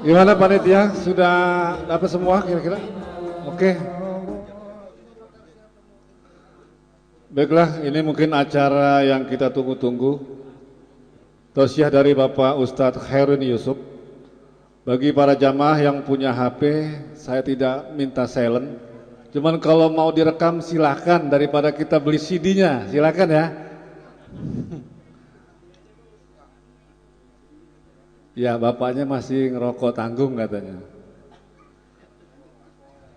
Gimana panitia? Sudah dapat semua kira-kira? Oke. Baiklah, ini mungkin acara yang kita tunggu-tunggu. Tausiah dari Bapak Ustadz Khairun Yusuf. Bagi para jamaah yang punya HP, saya tidak minta silent. Cuman kalau mau direkam silahkan, daripada kita beli CD-nya, silahkan ya. Ya, bapaknya masih ngerokok tanggung katanya.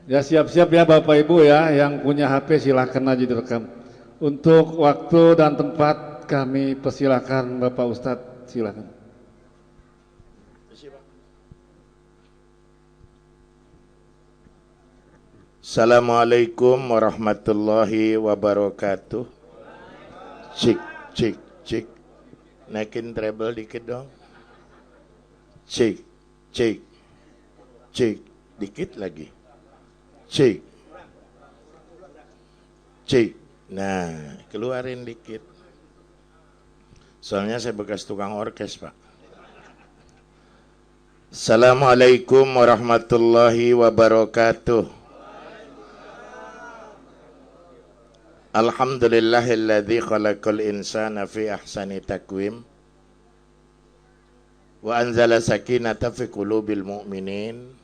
Ya, siap-siap ya Bapak Ibu ya, yang punya HP silahkan aja direkam. Untuk waktu dan tempat kami persilakan Bapak Ustadz, silahkan. Assalamualaikum warahmatullahi wabarakatuh. Cik, cik, cik. Naikin treble dikit dong. Cik, cik, cik, dikit lagi. Cik, cik. Nah, keluarin dikit. Soalnya saya bekas tukang orkes, Pak. Assalamualaikum warahmatullahi wabarakatuh. Alhamdulillahilladzi khalaqal insana fi ahsani taqwim. Wa anzala sakinata fi qulubil mu'minin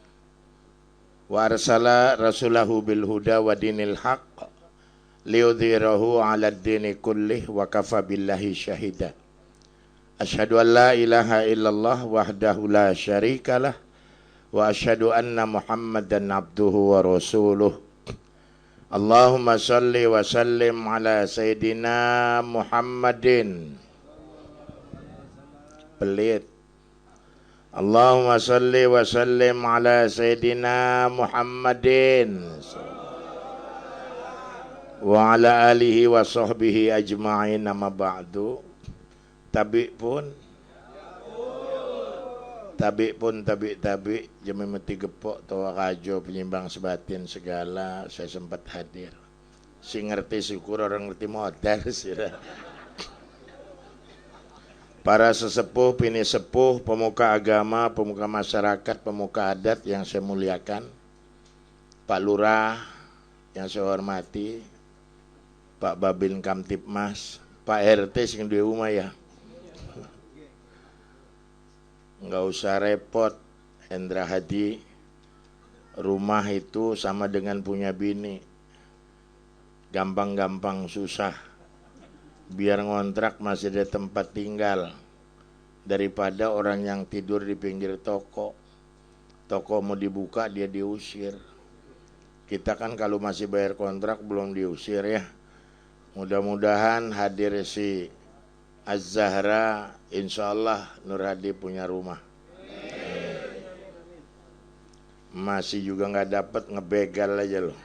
wa arsala rasulahu bil huda wa dinil haqq liyudhhirahu 'alad dini kullih wa kafa billahi syahida. Asyhadu an la ilaha illallah wahdahu la syarikalah wa asyhadu anna Muhammadan abduhu wa rasuluh. Allahumma salli wa sallim ala sayyidina Muhammadin. Pelit. Allahumma salli wa sallim ala Sayyidina Muhammadin wa ala alihi wa sahbihi ajma'in, nama ba'du. Tabi pun jemi meti gepok tawa rajo penyimbang sebatin segala, saya sempat hadir. Si ngerti syukur, orang ngerti modal sih. Para sesepuh, pini sepuh, pemuka agama, pemuka masyarakat, pemuka adat yang saya muliakan, Pak Lurah yang saya hormati, Pak Babin Kamtipmas, Pak RT sing duwe omah ya. Enggak usah repot, Hendra Hadi. Rumah itu sama dengan punya bini. Gampang-gampang susah. Biar ngontrak masih ada tempat tinggal daripada orang yang tidur di pinggir toko. Toko mau dibuka dia diusir. Kita kan kalau masih bayar kontrak belum diusir ya. Mudah-mudahan hadir si Az-Zahra, insyaallah Nur Hadi punya rumah. Masih juga nggak dapat, ngebegal aja loh.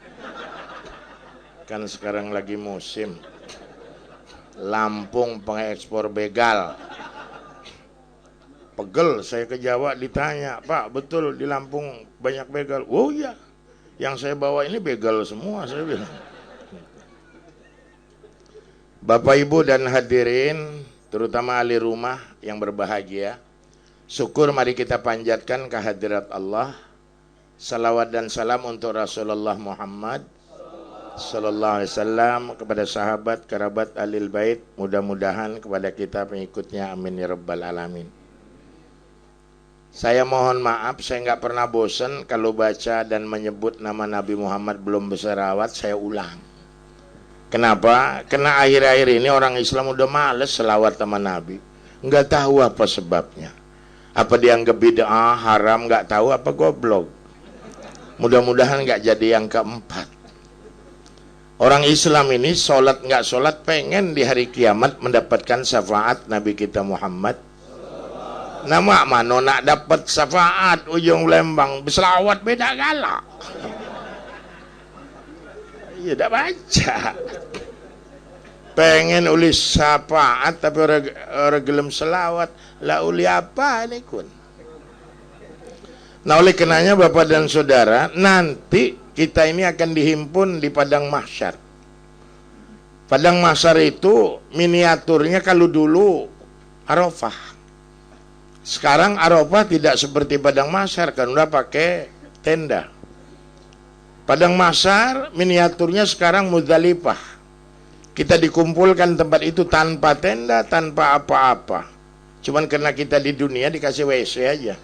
Kan sekarang lagi musim. Lampung pengekspor begal. Pegel saya ke Jawa ditanya, Pak betul di Lampung banyak begal? Oh iya, yang saya bawa ini begal semua, saya bilang. Bapak Ibu dan hadirin, terutama ahli rumah yang berbahagia, syukur mari kita panjatkan kehadirat Allah. Salawat dan salam untuk Rasulullah Muhammad Sallallahu Alaihi Wasallam, kepada sahabat, kerabat, alil bait, mudah-mudahan kepada kita pengikutnya, amin ya rabbal alamin. Saya mohon maaf, saya nggak pernah bosan kalau baca dan menyebut nama Nabi Muhammad belum berselawat, saya ulang. Kenapa? Karena akhir-akhir ini orang Islam udah males selawat sama Nabi, nggak tahu apa sebabnya. Apa dianggap bid'ah, haram, nggak tahu, apa goblok. Mudah-mudahan nggak jadi yang keempat. Orang Islam ini sholat nggak sholat pengen di hari kiamat mendapatkan syafaat Nabi kita Muhammad. Nama mana nak dapat syafaat ujung Lembang, berselawat beda galak. Iya dah baca. pengen uli syafaat tapi orang gelem selawat lah uli apa ini kun. Nah oleh kenanya Bapak dan Saudara, nanti kita ini akan dihimpun di padang mahsyar. Padang mahsyar itu miniaturnya kalau dulu Arafah. Sekarang Arafah tidak seperti padang mahsyar, kan udah pakai tenda. Padang mahsyar miniaturnya sekarang Muzdalifah. Kita dikumpulkan tempat itu tanpa tenda, tanpa apa-apa. Cuman karena kita di dunia dikasih WC aja.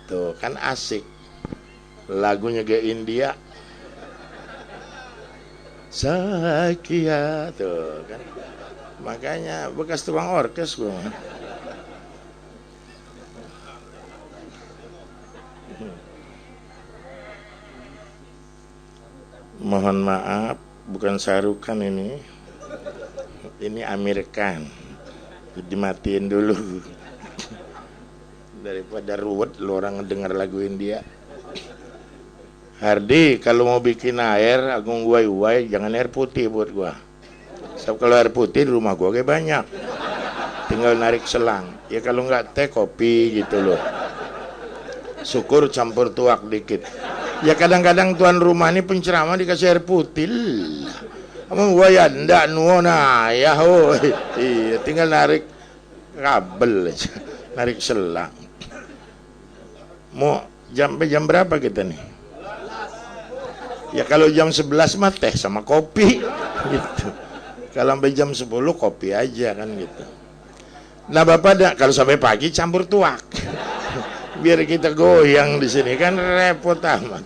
Tuh kan asik. Lagunya ke India. Sakia tuh kan. Makanya bekas tukang orkes gue. Mohon maaf, bukan Sarukan ini. Ini Amerikan. Dimatiin dulu. Daripada ruwet lo orang dengar lagu India. Hardi, kalau mau bikin air, agung guai-guai, jangan air putih buat gua. Sebab kalau air putih di rumah gua kayak banyak. Tinggal narik selang. Ya kalau nggak teh kopi gitu loh. Syukur campur tuak dikit. Ya kadang-kadang tuan rumah ini penceramah dikasih air putih. Kamu gua ya ndak nuona ya hoi. Iya, tinggal narik kabel aja. Narik selang. Mau jam berapa kita nih? Ya kalau jam 11 mah teh sama kopi gitu. Kalau sampai jam 10 kopi aja kan gitu. Nah Bapak kalau sampai pagi campur tuak. Biar kita goyang di sini kan repot amat.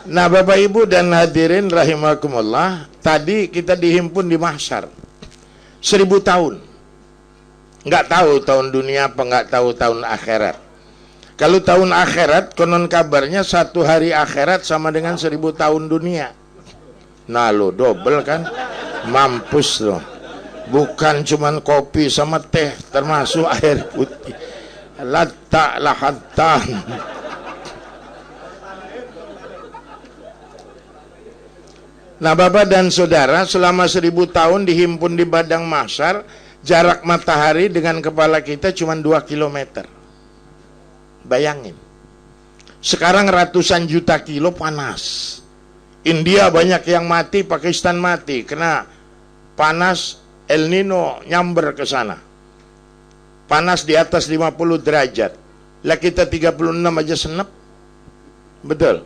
Nah Bapak Ibu dan hadirin rahimakumullah, tadi kita dihimpun di mahsyar 1000 tahun. Nggak tahu tahun dunia apa nggak tahu tahun akhirat. Kalau tahun akhirat konon kabarnya satu hari akhirat sama dengan 1000 tahun dunia. Nah lo double kan, mampus lo. Bukan cuman kopi sama teh, termasuk air putih. Latak lahatan. Nah Bapak dan Saudara, selama 1000 tahun dihimpun di padang mahsyar, jarak matahari dengan kepala kita cuma 2 kilometer. Bayangin. Sekarang ratusan juta kilo panas. India banyak yang mati, Pakistan mati kena panas El Nino nyamber ke sana. Panas di atas 50 derajat. Lah kita 36 aja senep. Betul.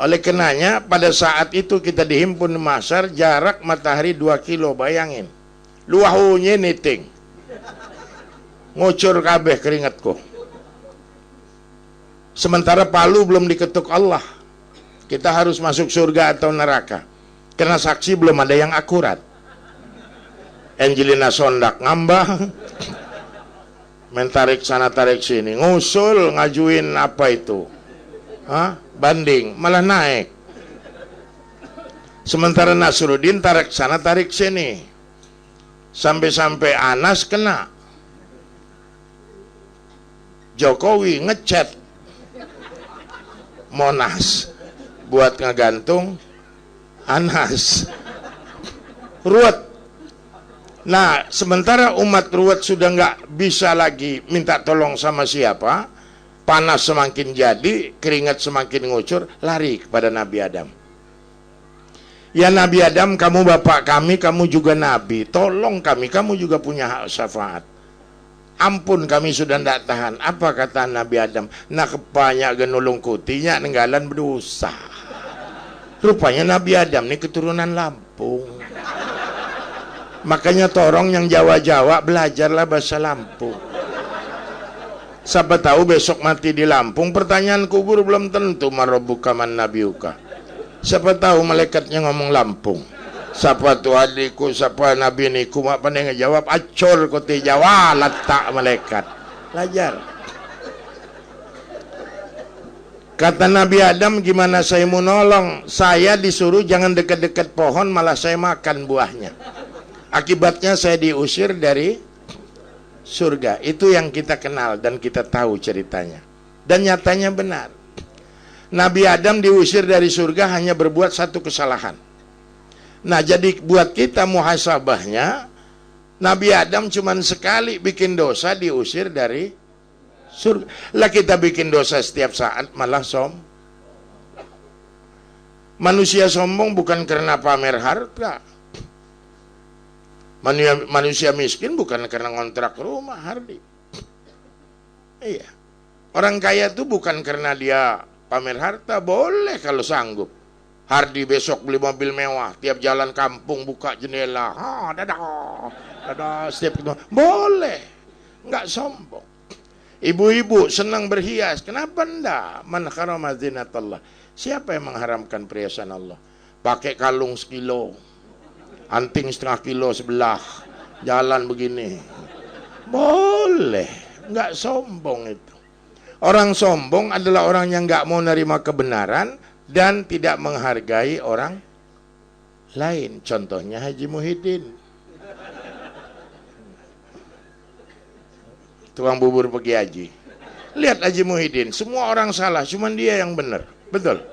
Oleh kenanya pada saat itu kita dihimpun di mahsyar, jarak matahari 2 kilo, bayangin. Luahunya niting. Ngucur kabeh keringatku. Sementara palu belum diketuk Allah. Kita harus masuk surga atau neraka. Karena saksi belum ada yang akurat. Angelina Sondak ngambang. Mentarik sana tarik sini. Ngusul ngajuin apa itu? Hah? Banding, malah naik. Sementara Nasruddin tarik sana tarik sini. Sampai-sampai Anas kena. Jokowi ngechat Monas buat ngegantung Anas. Ruwet. Nah, sementara umat ruwet sudah nggak bisa lagi minta tolong sama siapa, panas semakin jadi, keringat semakin ngucur, lari kepada Nabi Adam. Ya Nabi Adam, kamu bapak kami, kamu juga Nabi, tolong kami, kamu juga punya hak syafaat. Ampun kami sudah tidak tahan. Apa kata Nabi Adam? Nah kebanyak genulung kutinya nenggalan berdosa. Rupanya Nabi Adam ini keturunan Lampung. Makanya torong yang Jawa-Jawa belajarlah bahasa Lampung. Siapa tahu besok mati di Lampung, pertanyaan kubur belum tentu marabbuka man nabiyuka. Siapa tahu malaikatnya ngomong Lampung. Siapa tuh adikku, siapa nabi niku, mak pandai ngejawab, acor kote Jawa, letak malaikat. Belajar. Kata Nabi Adam, gimana saya mau nolong? Saya disuruh jangan dekat-dekat pohon, malah saya makan buahnya. Akibatnya saya diusir dari surga. Itu yang kita kenal dan kita tahu ceritanya. Dan nyatanya benar. Nabi Adam diusir dari surga hanya berbuat satu kesalahan. Nah, jadi buat kita muhasabahnya, Nabi Adam cuman sekali bikin dosa diusir dari surga. Lah kita bikin dosa setiap saat malah manusia sombong bukan karena pamer harta. Manusia miskin bukan karena ngontrak rumah, Hardi. Iya. Orang kaya itu bukan karena dia pamer harta, boleh kalau sanggup. Hardi besok beli mobil mewah, tiap jalan kampung buka jendela, dadah, setiap itu boleh, nggak sombong. Ibu-ibu senang berhias, kenapa enggak? Man harama zinatallah. Siapa yang mengharamkan perhiasan Allah? Pakai kalung sekilo, anting setengah kilo sebelah, jalan begini, boleh, nggak sombong itu. Orang sombong adalah orang yang nggak mau nerima kebenaran dan tidak menghargai orang lain. Contohnya Haji Muhyiddin, tukang bubur pergi haji. Lihat Haji Muhyiddin, semua orang salah, cuman dia yang benar. Betul.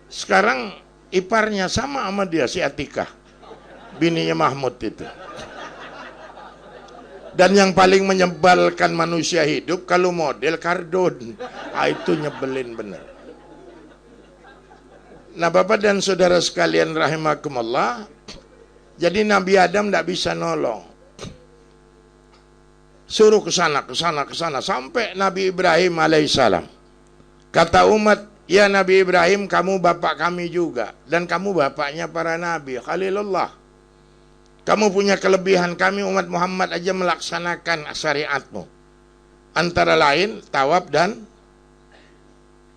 Sekarang iparnya sama dia, si Atikah, bininya Mahmud itu. Dan yang paling menyebalkan manusia hidup kalau model kardon, itu nyebelin bener. Nah, Bapak dan Saudara sekalian rahimakumullah, jadi Nabi Adam tidak bisa nolong. Suruh ke sana, sampai Nabi Ibrahim alaihissalam. Kata umat, ya Nabi Ibrahim, kamu bapak kami juga, dan kamu bapaknya para nabi, Khalilullah. Kamu punya kelebihan, kami umat Muhammad aja melaksanakan syariatmu. Antara lain tawaf dan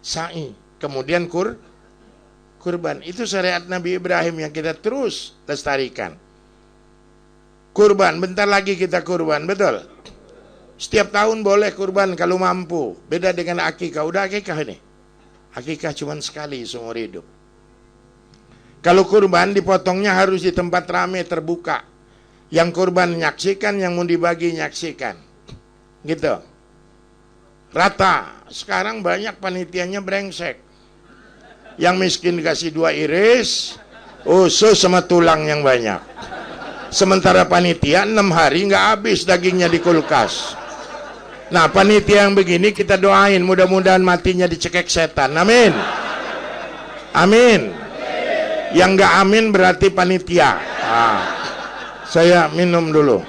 sa'i, kemudian kurban. Itu syariat Nabi Ibrahim yang kita terus lestarikan. Kurban, bentar lagi kita kurban, betul? Setiap tahun boleh kurban kalau mampu. Beda dengan akikah. Udah akikah ini? Akikah cuma sekali seumur hidup. Kalau kurban dipotongnya harus di tempat ramai terbuka. Yang kurban nyaksikan, yang mau dibagi nyaksikan. Gitu. Rata. Sekarang banyak panitianya brengsek. Yang miskin dikasih 2 iris, usus sama tulang yang banyak. Sementara panitia 6 hari nggak habis dagingnya di kulkas. Nah, panitia yang begini kita doain mudah-mudahan matinya dicekek setan. Amin. Amin. Yang nggak amin berarti panitia. Saya minum dulu.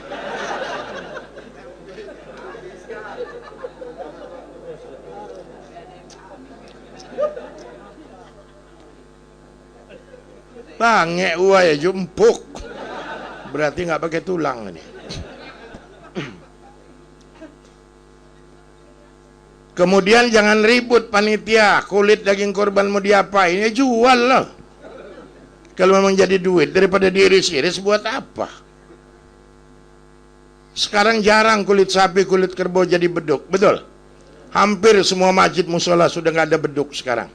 Bange ya jumpuk. Berarti nggak pakai tulang ini. Kemudian jangan ribut panitia, kulit daging korban mau diapain? Ya jual loh. Kalau memang jadi duit, daripada diiris-iris buat apa? Sekarang jarang kulit sapi, kulit kerbau jadi beduk, betul? Hampir semua masjid musola sudah nggak ada beduk sekarang.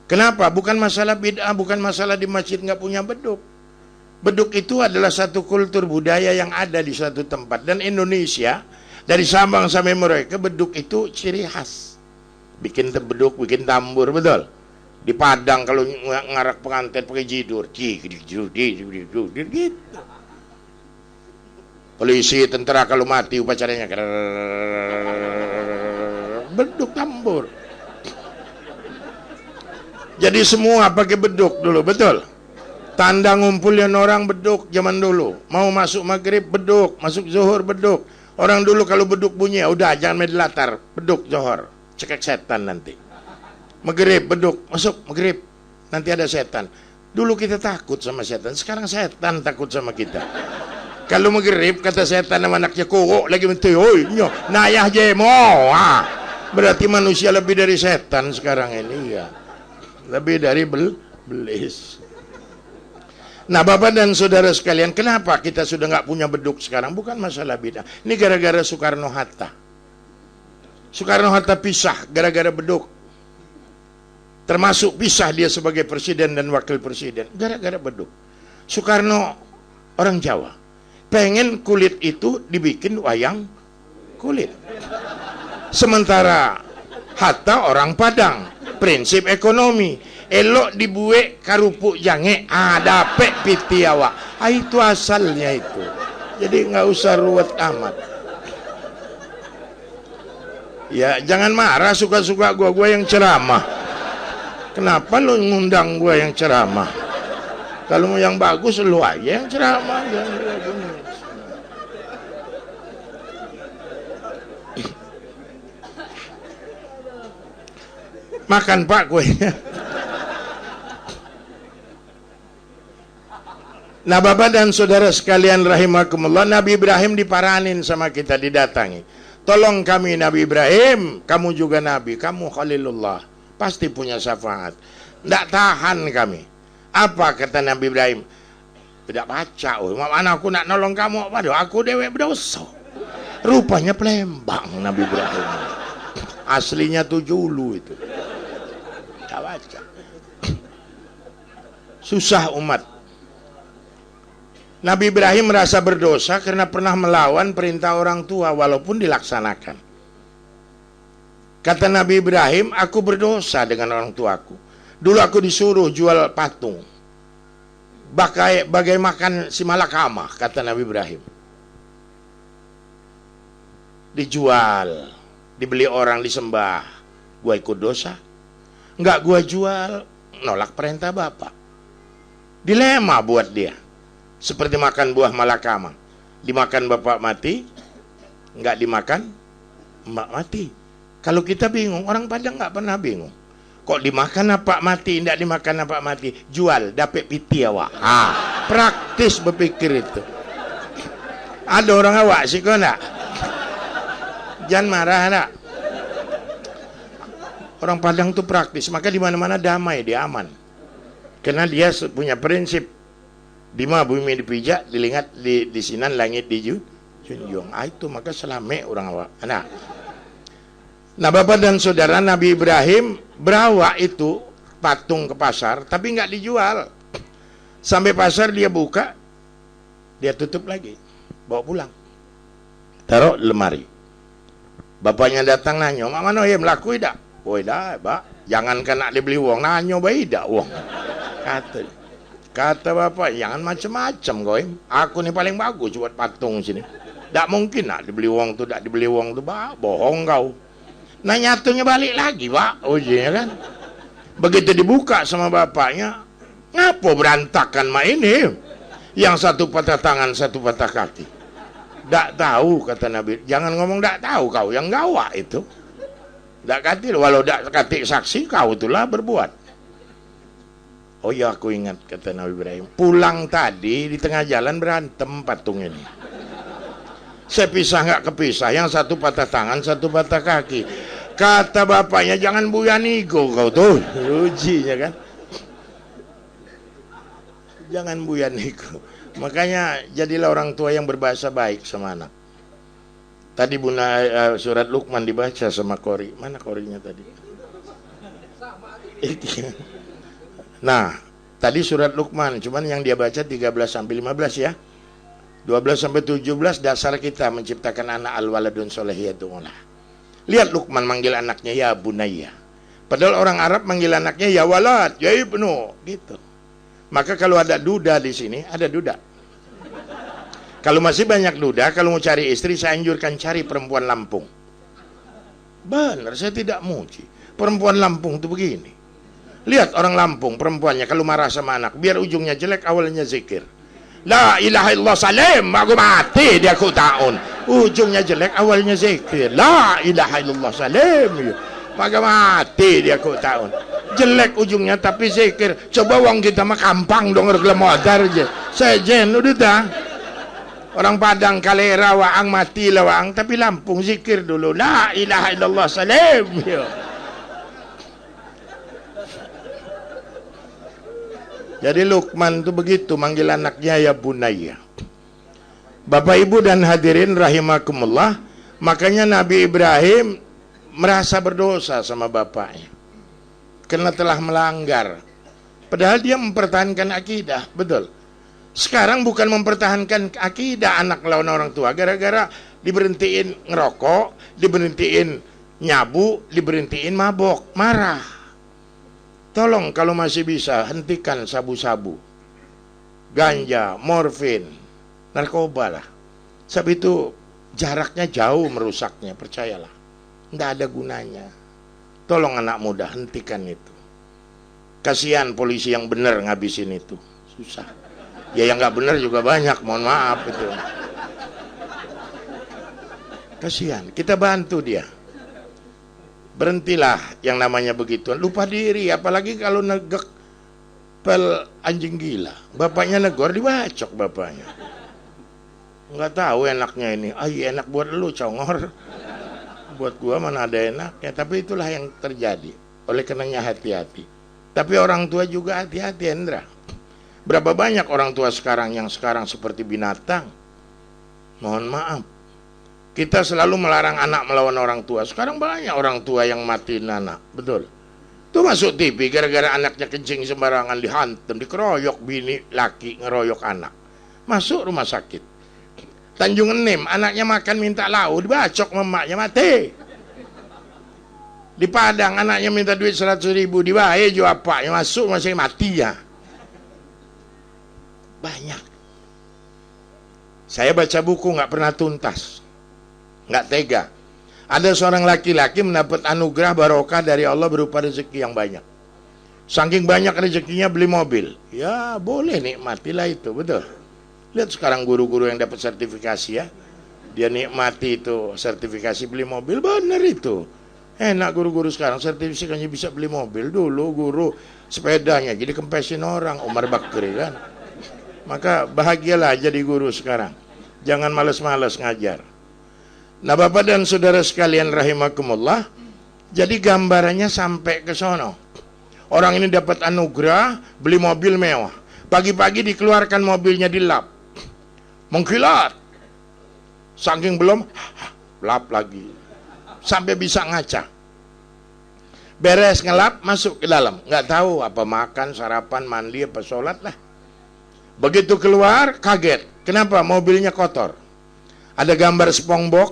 Kenapa? Bukan masalah bid'ah, bukan masalah di masjid nggak punya beduk. Beduk itu adalah satu kultur budaya yang ada di suatu tempat. Dan Indonesia, dari Sabang sampai Merauke, beduk itu ciri khas. Bikin beduk, bikin tambur, betul? Di Padang kalau ngarak pengantin pakai jidur, gitu. Polisi, tentara kalau mati upacaranya beduk tambur. Jadi semua pakai beduk dulu, betul? Tanda ngumpulin orang beduk zaman dulu. Mau masuk maghrib beduk, masuk zuhur beduk. Orang dulu kalau beduk bunyi, udah jangan main di latar, beduk zuhur, cekek setan nanti. Maghrib beduk, masuk maghrib, nanti ada setan. Dulu kita takut sama setan, sekarang setan takut sama kita. Kalau maghrib kata setan sama anaknya kok lagi menteri, oi nyo, nayah jemo, berarti manusia lebih dari setan sekarang ini ya. Lebih dari belis. Nah, Bapak dan Saudara sekalian, kenapa kita sudah nggak punya beduk sekarang? Bukan masalah bid'ah. Ini gara-gara Soekarno-Hatta. Soekarno-Hatta pisah gara-gara beduk. Termasuk pisah dia sebagai presiden dan wakil presiden gara-gara beduk. Soekarno orang Jawa, pengen kulit itu dibikin wayang kulit. Sementara Hatta orang Padang, prinsip ekonomi. Elok dibuek karupuk jange, dapet piti awak. Itu asalnya itu. Jadi nggak usah ruwet amat. Ya jangan marah, suka-suka gua yang ceramah. Kenapa lu ngundang gua yang ceramah? Kalau mau yang bagus lu aja yang ceramah. Makan Pak kuenya. Nah Bapak dan saudara sekalian rahimakumullah, Nabi Ibrahim diparanin sama kita, didatangi. Tolong kami Nabi Ibrahim, kamu juga Nabi, kamu Khalilullah, pasti punya syafaat. Tidak tahan kami. Apa kata Nabi Ibrahim? Tidak baca, mana aku nak nolong kamu, waduh aku dewe berdosa. Rupanya pelembang Nabi Ibrahim. Aslinya Tujulu itu. Tidak baca. Susah umat. Nabi Ibrahim merasa berdosa karena pernah melawan perintah orang tua walaupun dilaksanakan. Kata Nabi Ibrahim, aku berdosa dengan orang tuaku. Dulu aku disuruh jual patung. Bagai makan si malakama, kata Nabi Ibrahim. Dijual, dibeli orang, disembah. Gua ikut dosa. Enggak gua jual, nolak perintah Bapak. Dilema buat dia. Seperti makan buah malakama. Dimakan Bapak mati, enggak dimakan Mbak mati. Kalau kita bingung, orang Padang enggak pernah bingung. Kok dimakan apa mati, enggak dimakan apa mati. Jual, dapat piti awak. Praktis berpikir itu. Ada orang awak sih kok enggak? Jangan marah enggak? Orang Padang tuh praktis, maka di mana-mana damai, dia aman. Karena dia punya prinsip. Dima bumi dipijak, dilihat di sinan langit dijunjung. Itu maka selame orang awak. Nah Bapak dan saudara, Nabi Ibrahim bawa itu patung ke pasar, tapi nggak dijual. Sampai pasar dia buka, dia tutup lagi, bawa pulang, taruh lemari. Bapaknya datang nanyo, mana ya melaku ida? Oh ida, Pak, jangan kena dibeli uang, nanyo bayi ida uang. Kata bapak, jangan macam-macam kau. Aku nih paling bagus buat patung sini. Tak mungkin nak dibeli uang tu, tak dibeli uang tu, Pak. Bohong kau. Nah nyatunya balik lagi, Pak. Ujinya kan. Begitu dibuka sama bapaknya, ngapo berantakan mak ini? Yang satu patah tangan, satu patah kaki. Tak tahu kata Nabi. Jangan ngomong tak tahu kau, yang gawak itu. Tak kati, walau tak kati saksi kau itulah berbuat. Oh ya aku ingat kata Nabi Ibrahim. Pulang tadi di tengah jalan berantem patung ini. Saya pisah nggak kepisah. Yang satu patah tangan, satu patah kaki. Kata bapaknya jangan buyanigo kau tuh. Ujinya kan. Jangan buyanigo. Makanya jadilah orang tua yang berbahasa baik sama anak. Tadi surat Luqman dibaca sama Kori. Mana Korinya tadi? Nah, tadi surat Luqman, cuman yang dia baca 13 sampai 15 ya. 12 sampai 17 dasar kita menciptakan anak al-waladun solehiyatullah. Lihat Luqman manggil anaknya ya bunayya. Padahal orang Arab manggil anaknya ya walad, ya ibnu, gitu. Maka kalau ada duda di sini, ada duda. Kalau masih banyak duda, kalau mau cari istri, saya anjurkan cari perempuan Lampung. Benar, saya tidak muji. Perempuan Lampung itu begini. Lihat orang Lampung, perempuannya kalau marah sama anak, biar ujungnya jelek, awalnya zikir. La ilaha illallah salim, aku mati dia ku tahun. Ujungnya jelek, awalnya zikir. La ilaha illallah salim, maka mati dia ku tahun. Jelek ujungnya tapi zikir. Coba wong kita mah kampang dong, gelem modar aja. Sejen udah dah. Orang Padang kalera waang mati lah waang, tapi Lampung zikir dulu. La ilaha illallah salim. Jadi Luqman itu begitu manggil anaknya ya bunayya. Bapak Ibu dan hadirin rahimakumullah, makanya Nabi Ibrahim merasa berdosa sama bapaknya karena telah melanggar. Padahal dia mempertahankan akidah, betul. Sekarang bukan mempertahankan akidah anak lawan orang tua gara-gara diberhentiin ngerokok, diberhentiin nyabu, diberhentiin mabok, marah. Tolong kalau masih bisa hentikan sabu-sabu, ganja, morfin, narkoba lah. Sebab itu jaraknya jauh merusaknya, percayalah. Nggak ada gunanya. Tolong anak muda hentikan itu. Kasihan polisi yang benar ngabisin itu. Susah. Ya yang nggak benar juga banyak, mohon maaf itu. Kasihan, kita bantu dia. Berhentilah yang namanya begituan. Lupa diri, apalagi kalau negek pel anjing gila. Bapaknya negor, dibacok bapaknya. Nggak tahu enaknya ini. Enak buat lu, congor. Buat gua mana ada enaknya. Tapi itulah yang terjadi. Oleh karenanya hati-hati. Tapi orang tua juga hati-hati, Hendra. Berapa banyak orang tua sekarang yang sekarang seperti binatang. Mohon maaf. Kita selalu melarang anak melawan orang tua. Sekarang banyak orang tua yang matiin anak. Betul. Itu masuk TV gara-gara anaknya kencing sembarangan, dihantam, dikeroyok bini laki ngeroyok anak. Masuk rumah sakit. Tanjung Enim, anaknya makan minta lauk, dibacok memaknya, mati. Di Padang anaknya minta duit 100.000, dibayar juga apaknya, masuk masih mati ya. Banyak. Saya baca buku nggak pernah tuntas. Nggak tega. Ada seorang laki-laki mendapat anugerah barokah dari Allah berupa rezeki yang banyak. Saking banyak rezekinya beli mobil. Ya boleh nikmatilah itu, betul. Lihat sekarang guru-guru yang dapat sertifikasi ya. Dia nikmati itu sertifikasi beli mobil, benar itu. Enak guru-guru sekarang sertifikasinya bisa beli mobil. Dulu guru sepedanya jadi kempesin orang, Umar Bakri kan. Maka bahagialah jadi guru sekarang. Jangan males-males ngajar. Nah Bapak dan Saudara sekalian rahimakumullah, jadi gambarannya sampai ke sono. Orang ini dapat anugerah, beli mobil mewah. Pagi-pagi dikeluarkan mobilnya dilap. Mengkilat. Saking belum, lap lagi. Sampai bisa ngaca. Beres ngelap, masuk ke dalam. Nggak tahu apa makan, sarapan, mandi, apa sholat lah. Begitu keluar, kaget. Kenapa? Mobilnya kotor. Ada gambar SpongeBob.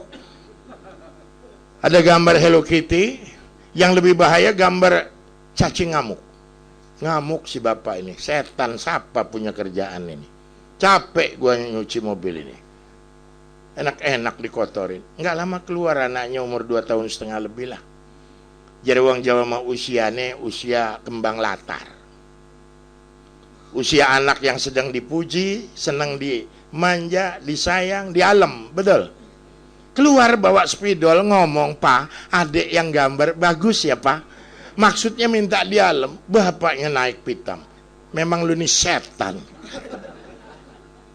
Ada gambar Hello Kitty. Yang lebih bahaya gambar cacing ngamuk. Ngamuk si bapak ini. Setan, siapa punya kerjaan ini? Capek gua nyuci mobil ini. Enak-enak dikotorin. Nggak lama keluar anaknya umur 2,5 tahun lebih lah. Jadi orang Jawa mah usianya usia kembang latar. Usia anak yang sedang dipuji, senang dimanja, disayang, dialem, betul. Keluar bawa spidol ngomong, Pak, adik yang gambar bagus ya Pak. Maksudnya minta dialem, bapaknya naik pitam. Memang lu ini setan.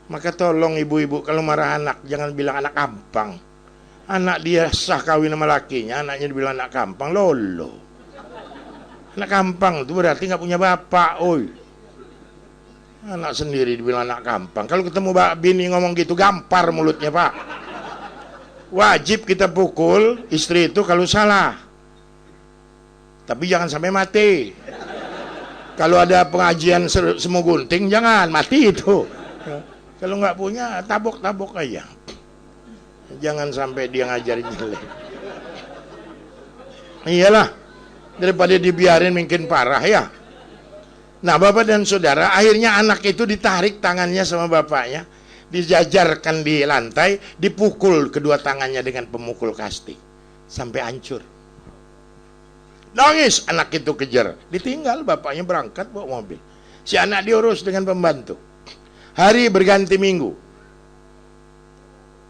Maka tolong ibu-ibu kalau marah anak jangan bilang anak kampang. Anak dia sah kawin sama lakinya, anaknya dibilang anak kampang, lolo. Anak kampang itu berarti nggak punya bapak, oi. Anak sendiri dibilang anak kampang. Kalau ketemu bini ngomong gitu, gampar mulutnya Pak. Wajib kita pukul istri itu kalau salah. Tapi jangan sampai mati. Kalau ada pengajian semu gunting, jangan mati itu. Kalau nggak punya, tabok-tabok aja. Jangan sampai dia ngajarin jelek. Iyalah, daripada dibiarin mungkin parah ya. Nah Bapak dan Saudara, akhirnya anak itu ditarik tangannya sama bapaknya. Dijajarkan di lantai, dipukul kedua tangannya dengan pemukul kasti sampai hancur. Nangis anak itu kejar, ditinggal bapaknya berangkat bawa mobil. Si anak diurus dengan pembantu. Hari berganti minggu.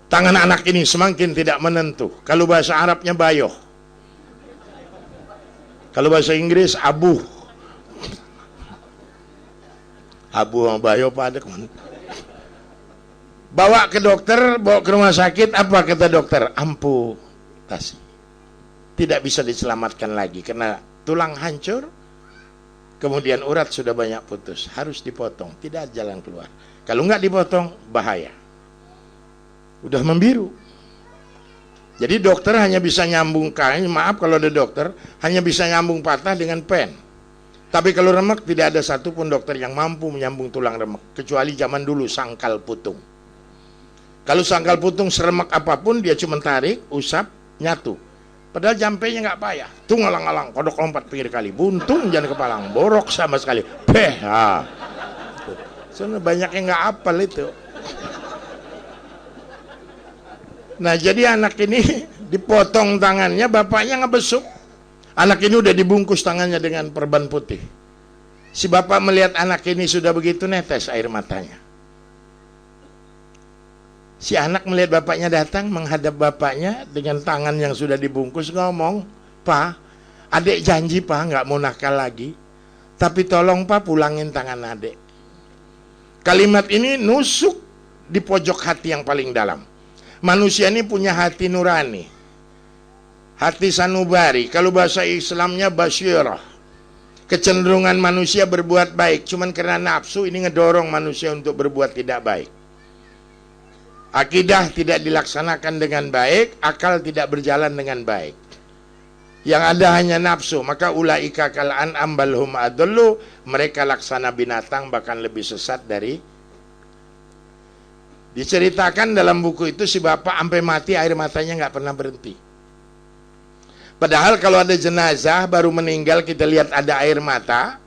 Tangan anak ini semakin tidak menentu. Kalau bahasa Arabnya bayoh. Kalau bahasa Inggris abuh. Abuh sama bayoh pada kemana? Bawa ke dokter, bawa ke rumah sakit, apa kata dokter? Amputasi. Tidak bisa diselamatkan lagi karena tulang hancur, kemudian urat sudah banyak putus, harus dipotong, tidak ada jalan keluar. Kalau nggak dipotong, bahaya. Udah membiru. Jadi dokter hanya bisa nyambung kain, maaf kalau ada dokter, hanya bisa nyambung patah dengan pen. Tapi kalau remek tidak ada satupun dokter yang mampu menyambung tulang remek, kecuali zaman dulu sangkal putung. Kalau sangkal putung seremek apapun dia cuma tarik, usap, nyatu. Padahal jampenya nggak payah. Tung alang-alang, kodok lompat pinggir kali, buntung jangan kepalang, borok sama sekali. Beh, soalnya banyak yang nggak apal itu. Nah jadi anak ini dipotong tangannya, bapaknya ngebesuk. Anak ini udah dibungkus tangannya dengan perban putih. Si bapak melihat anak ini sudah begitu, netes air matanya. Si anak melihat bapaknya datang, menghadap bapaknya dengan tangan yang sudah dibungkus, ngomong, "Pak, adik janji Pak nggak mau nakal lagi, tapi tolong Pak pulangin tangan adik." Kalimat ini nusuk di pojok hati yang paling dalam. Manusia ini punya hati nurani, hati sanubari. Kalau bahasa Islamnya basyirah. Kecenderungan manusia berbuat baik, cuman karena nafsu ini ngedorong manusia untuk berbuat tidak baik. Akidah tidak dilaksanakan dengan baik, akal tidak berjalan dengan baik. Yang ada hanya nafsu, maka ulaika kal an'am bal hum adallu, mereka laksana binatang bahkan lebih sesat dari. Diceritakan dalam buku itu si bapak sampai mati air matanya nggak pernah berhenti. Padahal kalau ada jenazah baru meninggal kita lihat ada air mata,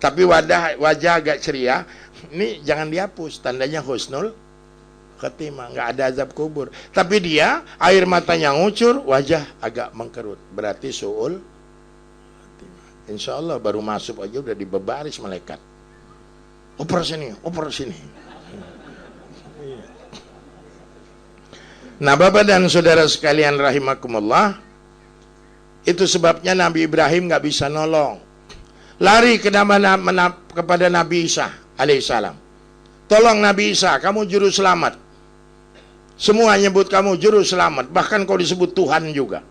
tapi wajah agak ceria, ini jangan dihapus, tandanya husnul khotimah, nggak ada azab kubur. Tapi dia air matanya ngucur, wajah agak mengkerut, berarti su'ul khotimah. Insya Allah baru masuk aja udah dibebaris malaikat. Oper sini, oper sini. Nah Bapak dan Saudara sekalian rahimakumullah, itu sebabnya Nabi Ibrahim nggak bisa nolong. Lari kepada Nabi Isa alaihissalam. Tolong Nabi Isa, kamu juru selamat. Semua nyebut kamu juru selamat, bahkan kau disebut Tuhan juga.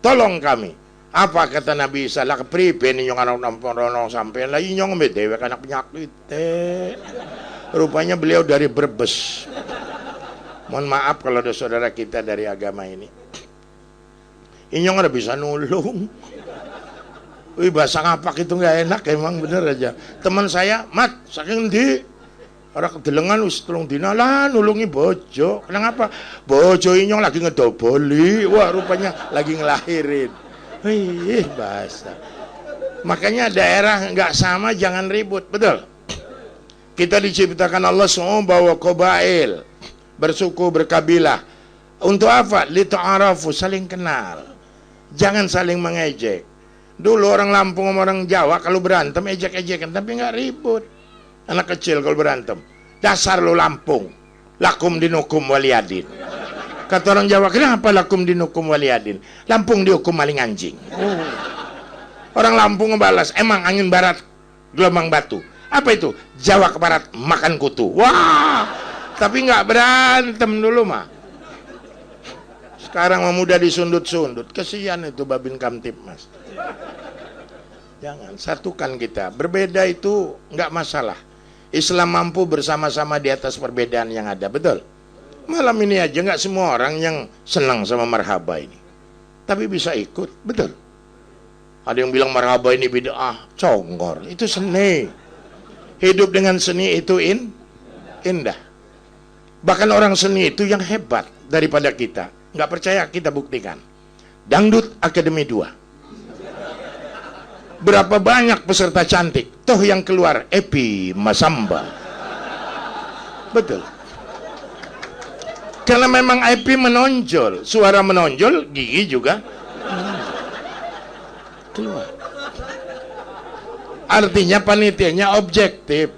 Tolong kami. Apa kata Nabi Isa? Lah kepripe nih nyong anak nampono sampai lagi nyong dewek anak penyakit. Rupanya beliau dari Brebes. Mohon maaf kalau ada saudara kita dari agama ini. Inyong ada bisa nulung. Wih bahasa ngapak itu nggak enak emang bener aja. Teman saya, Mat, saking di orang kedelengan wis tulung dina lah nulungi bojo. Kenapa? Bojo inyong lagi ngedoboli. Wah rupanya lagi ngelahirin. Wih bahasa. Makanya daerah nggak sama jangan ribut, betul? Kita diciptakan Allah semua bawa qabail, bersuku, berkabilah. Untuk apa? Lita'arafu, saling kenal. Jangan saling mengejek. Dulu orang Lampung sama orang Jawa kalau berantem ejek-ejekan, tapi nggak ribut. Anak kecil kalau berantem, dasar lo Lampung, lakum dinukum waliyadin. Kata orang Jawa, kenapa lakum dinukum waliyadin? Lampung dihukum maling anjing. Orang Lampung ngebalas, emang angin barat gelombang batu. Apa itu? Jawa ke barat makan kutu. Wah, tapi nggak berantem dulu mah. Sekarang muda disundut-sundut. Kesian itu Babin Kamtipmas. Jangan, satukan kita. Berbeda itu nggak masalah. Islam mampu bersama-sama di atas perbedaan yang ada, betul? Malam ini aja nggak semua orang yang senang sama marhaba ini, tapi bisa ikut, betul? Ada yang bilang marhaba ini bid'ah, congor. Itu seni. Hidup dengan seni itu indah. Bahkan orang seni itu yang hebat daripada kita. Nggak percaya, kita buktikan. Dangdut Akademi 2. Berapa banyak peserta cantik, toh yang keluar Epi Masamba. Betul. Karena memang Epi menonjol, suara menonjol, gigi juga keluar. Artinya panitianya objektif.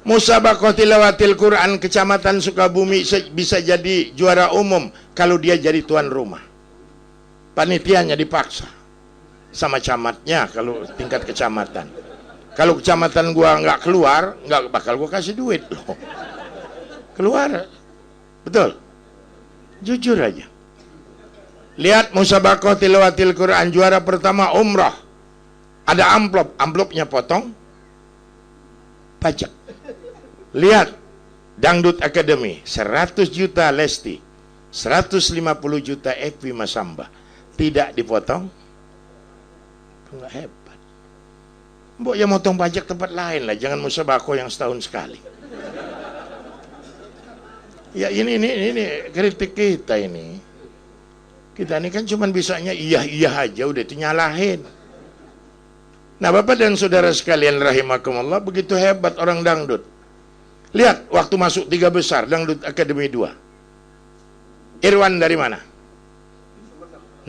Musabaqah tilawatil Quran Kecamatan Sukabumi bisa jadi juara umum kalau dia jadi tuan rumah. Panitianya dipaksa sama camatnya kalau tingkat kecamatan. Kalau kecamatan gua nggak keluar, nggak bakal gua kasih duit loh. Keluar, betul. Jujur aja. Lihat musabaqah tilawatil Quran juara pertama umrah. Ada amplopnya potong pajak. Lihat Dangdut Academy 100 juta Lesti, 150 juta Epi Masamba, tidak dipotong. Enggak hebat. Mbok ya motong pajak tempat lain lah, jangan musabaqah yang setahun sekali. Ya ini kritik kita ini. Kita ini kan cuman bisanya iya aja, udah itu nyalahin. Nah, Bapak dan Saudara sekalian rahimakumullah, begitu hebat orang dangdut. Lihat, waktu masuk 3 besar, Dangdut Akademi 2. Irwan dari mana?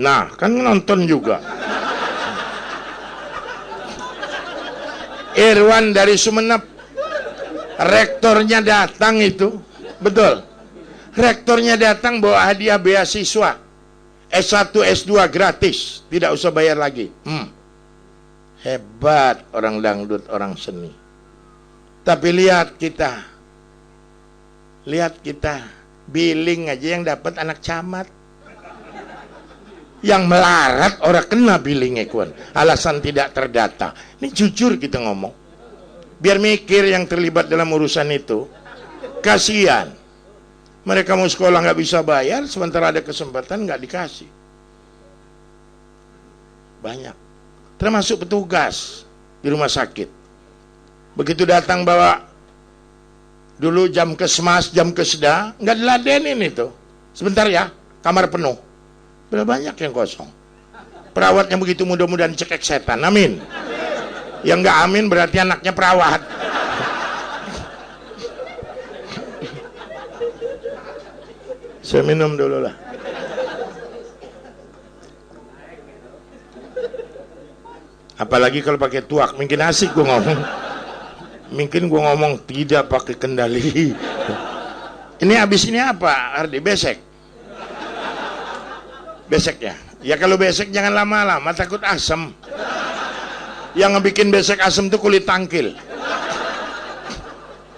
Nah, kan nonton juga. Irwan dari Sumeneb. Rektornya datang itu. Betul. Rektornya datang bawa hadiah beasiswa. S1, S2 gratis. Tidak usah bayar lagi. Hebat orang dangdut, orang seni. Tapi lihat kita. Billing aja yang dapat anak camat. Yang melarat orang kena billingnya kuan. Alasan tidak terdata. Ini jujur kita ngomong. Biar mikir yang terlibat dalam urusan itu. Kasihan. Mereka mau sekolah nggak bisa bayar, sementara ada kesempatan nggak dikasih. Banyak. Termasuk petugas di rumah sakit. Begitu datang bawa dulu jam kesmas, jam keseda, nggak diladenin itu. Sebentar ya, kamar penuh. Berapa banyak yang kosong. Perawatnya begitu mudah-mudahan cekek setan. Amin. Yang nggak amin berarti anaknya perawat. Saya minum dulu lah. Apalagi kalau pakai tuak, mungkin asik gue ngomong. Mungkin gue ngomong tidak pakai kendali. Ini habis ini apa, Ardi? Besek. Besek ya. Ya kalau besek jangan lama-lama, takut asam. Yang ngebikin besek asam tuh kulit tangkil.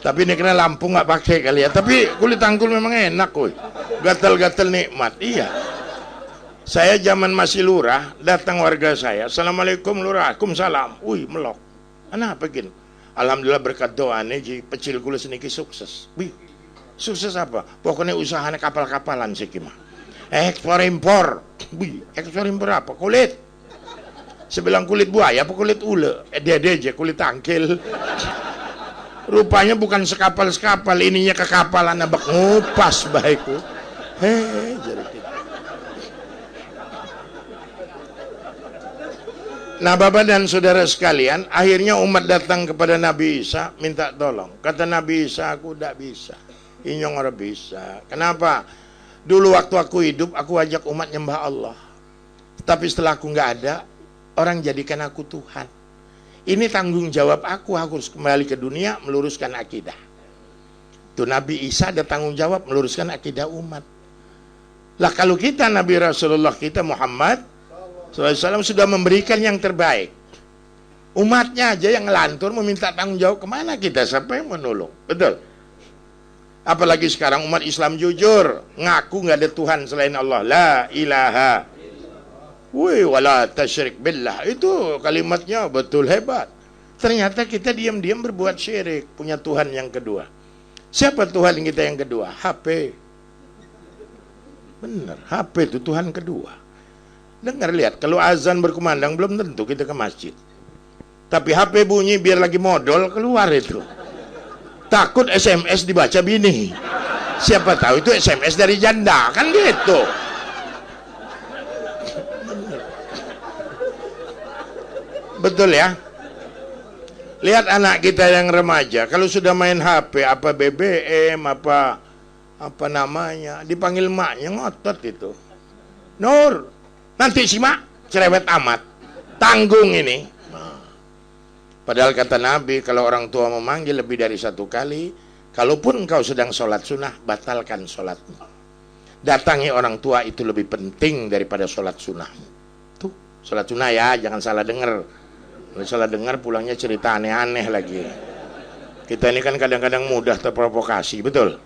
Tapi ini kena lampu nggak pakai kali ya. Tapi kulit tangkil memang enak, kuy. Gatal-gatal nikmat. Iya. Saya zaman masih lurah, datang warga saya. Assalamualaikum lurah. Waalaikumsalam. Wih, melok. Kenapa gini? Alhamdulillah berkat doa nih, pecil kula seniki sukses. Wih, sukses apa? Pokoknya usahanya kapal-kapalan sih kima. Ekspor impor. Wih, ekspor impor apa? Kulit. Sebilang kulit buaya apa kulit ule? Dede aja kulit tangkil. Rupanya bukan sekapal-sekapal, ininya kekapalan abak ngupas baikku. Jadi gitu. Nah, Bapak dan Saudara sekalian, akhirnya umat datang kepada Nabi Isa minta tolong. Kata Nabi Isa, aku tidak bisa. Inyong orang bisa. Kenapa? Dulu waktu aku hidup, aku ajak umat nyembah Allah. Tapi setelah aku nggak ada, orang jadikan aku Tuhan. Ini tanggung jawab aku harus kembali ke dunia meluruskan akidah. Tuh Nabi Isa ada tanggung jawab meluruskan akidah umat. Lah kalau kita Nabi Rasulullah kita Muhammad SAW sudah memberikan yang terbaik. Umatnya aja yang ngelantur meminta tanggung jawab, kemana kita? Siapa yang menolong? Betul. Apalagi sekarang umat Islam jujur, ngaku nggak ada Tuhan selain Allah. La ilaha wih, wala tasyrik billah. Itu kalimatnya betul hebat. Ternyata kita diam-diam berbuat syirik. Punya Tuhan yang kedua. Siapa Tuhan kita yang kedua? HP. Benar, HP itu Tuhan kedua. Dengar, lihat, kalau azan berkumandang belum tentu kita ke masjid. Tapi HP bunyi biar lagi modal keluar itu. Takut SMS dibaca bini. Siapa tahu itu SMS dari janda, kan gitu. Betul ya. Lihat anak kita yang remaja, kalau sudah main HP, apa BBM, apa namanya, dipanggil maknya ngotot itu. Nur, nanti si mak cerewet amat, tanggung ini. Padahal kata Nabi, kalau orang tua memanggil lebih dari 1 kali, kalaupun engkau sedang sholat sunnah, batalkan sholatmu. Datangi orang tua itu lebih penting daripada sholat sunnahmu. Tuh, sholat sunnah ya, jangan salah dengar. Kalau salah dengar pulangnya cerita aneh-aneh lagi. Kita ini kan kadang-kadang mudah terprovokasi, betul?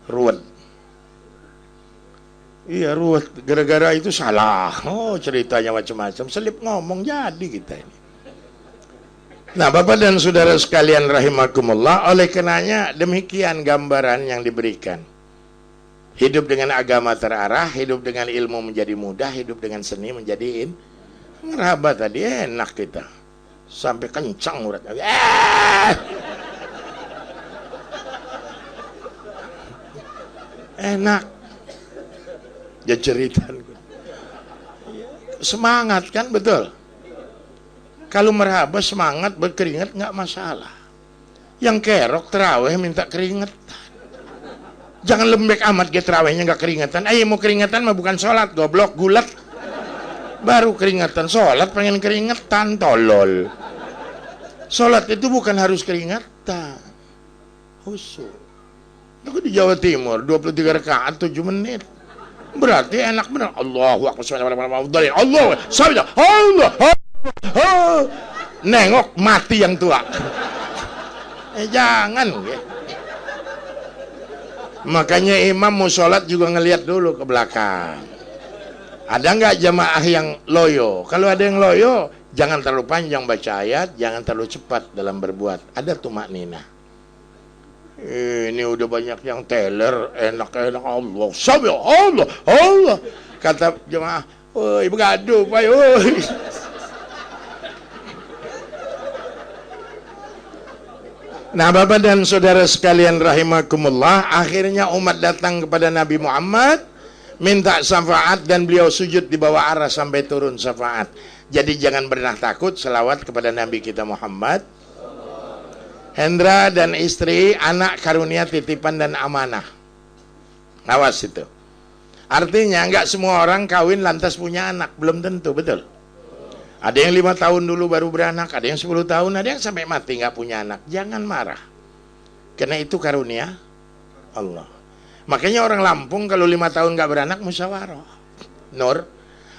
Ruwet. Iya ruwet, gara-gara itu salah. Oh, ceritanya macam-macam. Selip ngomong jadi kita ini. Nah, Bapak dan Saudara sekalian rahimakumullah, oleh kenanya demikian gambaran yang diberikan. Hidup dengan agama terarah, hidup dengan ilmu menjadi mudah, hidup dengan seni menjadi ngeraba tadi enak kita. Sampai kencang uratnya. Enak. Ya cerita. semangat kan, betul? Kalau merhaba semangat berkeringat nggak masalah. Yang kerok terawih minta keringetan. Jangan lembek amat gitu terawihnya nggak keringetan. Ayo mau keringetan mah bukan sholat, goblok, gulat. Baru keringetan, sholat pengen keringetan, tolol. Sholat itu bukan harus keringetan. Khusyuk. Aku di Jawa Timur 23 rakaat 7 menit. Berarti enak benar. Allahu akbar. Allah. Nengok mati yang tua. Jangan ya. Makanya imam mau sholat juga ngelihat dulu ke belakang. Ada nggak jamaah yang loyo? Kalau ada yang loyo, jangan terlalu panjang baca ayat, jangan terlalu cepat dalam berbuat. Ada tumak nina. Ini udah banyak yang teler, enak-enak. Allah, sabi Allah. Kata jemaah, woi begaduh, pak, woi. Nah, Bapak dan Saudara sekalian rahimakumullah, akhirnya umat datang kepada Nabi Muhammad minta syafaat dan beliau sujud di bawah arah sampai turun syafaat. Jadi jangan pernah takut, selawat kepada Nabi kita Muhammad. Hendra dan istri anak karunia titipan dan amanah. Awas itu. Artinya nggak semua orang kawin lantas punya anak, belum tentu, betul. Ada yang 5 tahun dulu baru beranak, ada yang 10 tahun, ada yang sampai mati nggak punya anak. Jangan marah, karena itu karunia Allah. Makanya orang Lampung kalau 5 tahun nggak beranak musyawarah. Nur,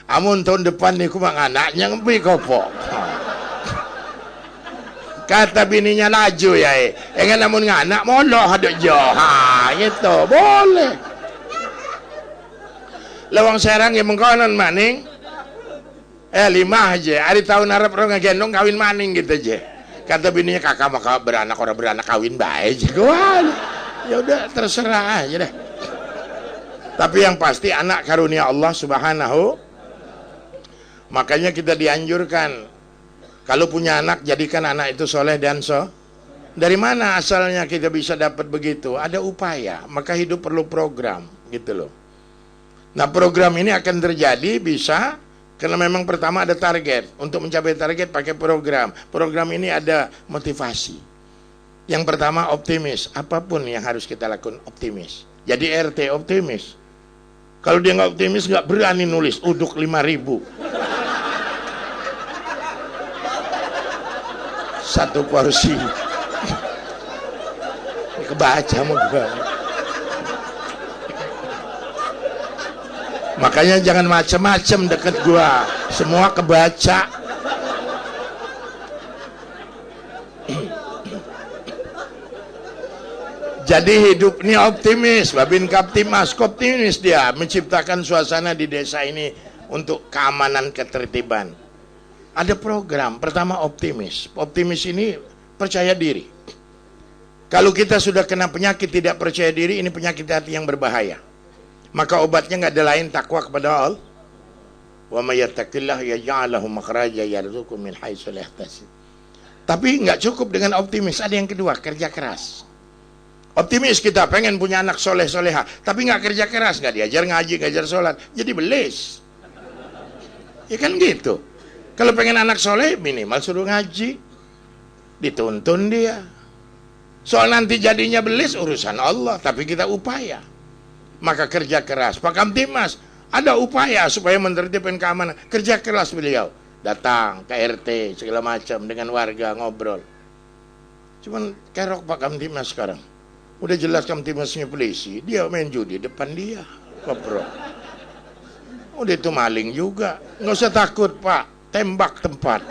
amun tahun depan nih kumang anaknya ngempi kopok. Kata bininya laju ya, enggak namun nganak moloh ada jauh, gitu boleh. Lawang serang yang mengkonon maning. 5 aja, hari tahun Arab orang ngegendong kawin maning gitu aja. Kata bininya kakak maka beranak orang beranak kawin baik aja. Ya udah terserah aja deh. Tapi yang pasti anak karunia Allah Subhanahu. Makanya kita dianjurkan kalau punya anak jadikan anak itu soleh dan Dari mana asalnya kita bisa dapat begitu? Ada upaya, maka hidup perlu program gitu loh. Nah, program ini akan terjadi bisa karena memang pertama ada target. Untuk mencapai target pakai program. Program ini ada motivasi. Yang pertama optimis. Apapun yang harus kita lakukan optimis. Jadi RT optimis. Kalau dia nggak optimis nggak berani nulis uduk 5.000. Satu porsi. Kebaca mau gimana? Makanya jangan macam-macam deket gua, semua kebaca. Jadi hidup ini optimis, Babin Kaptimas, optimis dia menciptakan suasana di desa ini untuk keamanan ketertiban. Ada program, pertama optimis. Optimis ini percaya diri. Kalau kita sudah kena penyakit tidak percaya diri, ini penyakit hati yang berbahaya. Maka obatnya nggak ada lain takwa kepada Allah. Wa may yattaqillah yaj'al lahu makhraja yarzuqhu min haitsu la yahtasib. Tapi nggak cukup dengan optimis, ada yang kedua, kerja keras. Optimis kita pengen punya anak soleh-soleha, tapi nggak kerja keras, nggak diajar ngaji, nggak diajar sholat, jadi belis. Ya kan gitu. Kalau pengen anak soleh, minimal suruh ngaji, dituntun dia. Soal nanti jadinya belis urusan Allah, tapi kita upaya. Maka kerja keras. Pak Kamtimas ada upaya supaya menertibkan keamanan. Kerja keras beliau. Datang ke RT segala macam dengan warga ngobrol. Cuman kerok Pak Kamtimas sekarang. Udah jelas Kamtimasnya polisi, dia main judi depan dia. Ngobrol. Udah itu maling juga. Nggak usah takut Pak, tembak tempat.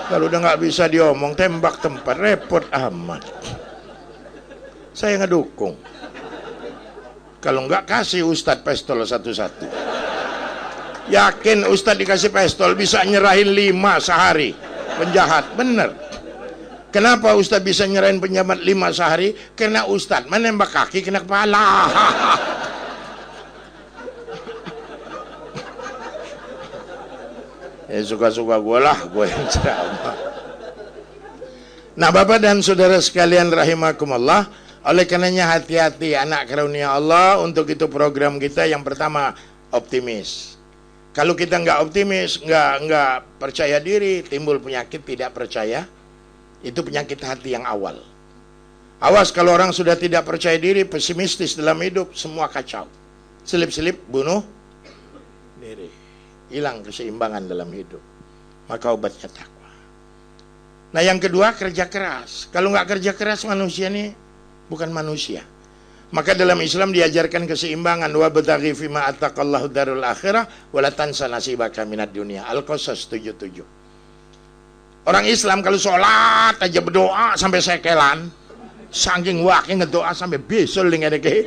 Kalau udah nggak bisa diomong, tembak tempat, repot amat. Saya ngedukung. Kalau enggak kasih Ustadz pistol satu-satu. Yakin Ustadz dikasih pistol bisa nyerahin 5 sehari penjahat, bener. Kenapa Ustadz bisa nyerahin penjahat 5 sehari? Karena Ustadz menembak kaki kena kepala. Ya suka-suka gue lah, gue yang ceramah. Nah, Bapak dan Saudara sekalian rahimakumullah. Oleh karenanya hati-hati anak karunia Allah. Untuk itu program kita yang pertama optimis. Kalau kita nggak optimis, nggak percaya diri, timbul penyakit tidak percaya. Itu penyakit hati yang awal. Awas kalau orang sudah tidak percaya diri, pesimistis dalam hidup, semua kacau. Selip-selip bunuh diri. Hilang keseimbangan dalam hidup. Maka obatnya takwa. Nah yang kedua, kerja keras. Kalau nggak kerja keras, manusia ini bukan manusia. Maka dalam Islam diajarkan keseimbangan. Wa bataghi fima ataqallahu darul akhirah wa la tansa nasibaka minad dunya. Al-Qasas 77. Orang Islam kalau sholat aja berdoa sampai sekelan, saking wakil ngedoa sampai bisul dengan deke.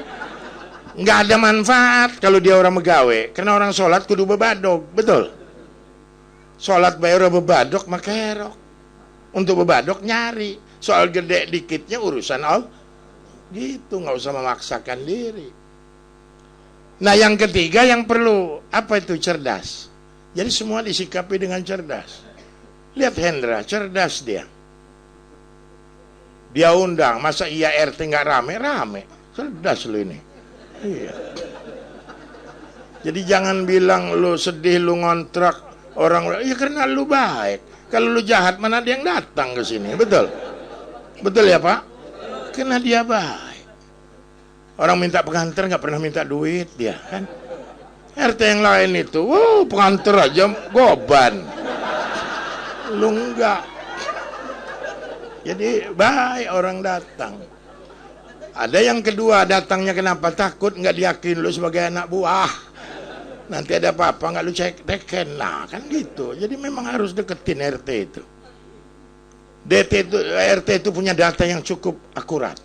Nggak ada manfaat kalau dia orang megawe. Karena orang sholat kudu bebadok, betul. Sholat bayar bebadok maka herok. Untuk bebadok nyari. Soal gede dikitnya urusan Allah. Gitu, nggak usah memaksakan diri. Nah yang ketiga yang perlu apa itu? Cerdas. Jadi semua disikapi dengan cerdas. Lihat Hendra, cerdas dia. Dia undang, masa iya RT nggak rame? Rame. Cerdas lu ini. Iya. Jadi jangan bilang lu sedih, lu ngontrak orang. Ya karena lu baik. Kalau lu jahat mana ada yang datang ke sini, betul? Betul ya Pak? Karena dia baik. Orang minta pengantar nggak pernah minta duit dia kan. RT yang lain itu, pengantar aja goban. Lu enggak. Jadi baik orang datang. Ada yang kedua datangnya kenapa? Takut nggak diyakin lu sebagai anak buah. Nanti ada apa-apa nggak lu cek teken. Nah kan gitu. Jadi memang harus deketin RT itu. RT itu punya data yang cukup akurat.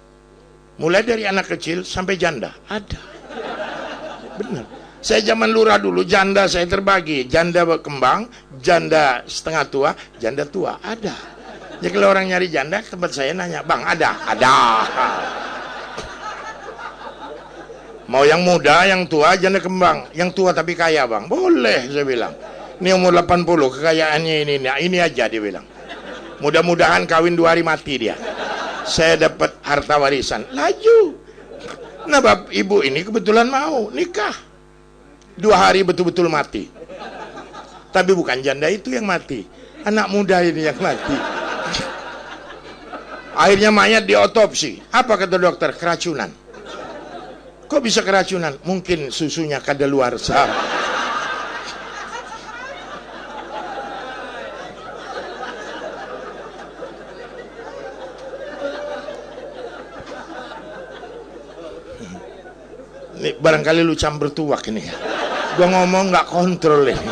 Mulai dari anak kecil sampai janda. Ada. Benar. Saya zaman lurah dulu, janda saya terbagi. Janda berkembang, janda setengah tua, janda tua. Ada. Jadi kalau orang nyari janda, tempat saya nanya, Bang ada? Ada. Mau yang muda, yang tua, janda kembang. Yang tua tapi kaya Bang. Boleh, saya bilang. Ini umur 80, kekayaannya ini aja dia bilang. Mudah-mudahan kawin 2 hari mati dia. Saya dapat harta warisan. Laju. Nah bapak ibu ini kebetulan mau nikah. 2 hari betul-betul mati. Tapi bukan janda itu yang mati. Anak muda ini yang mati. Akhirnya mayat diotopsi. Apa kata dokter? Keracunan. Kok bisa keracunan? Mungkin susunya kadaluarsa. Ini barangkali lu campur tuak ini. Gua ngomong nggak kontrol ini.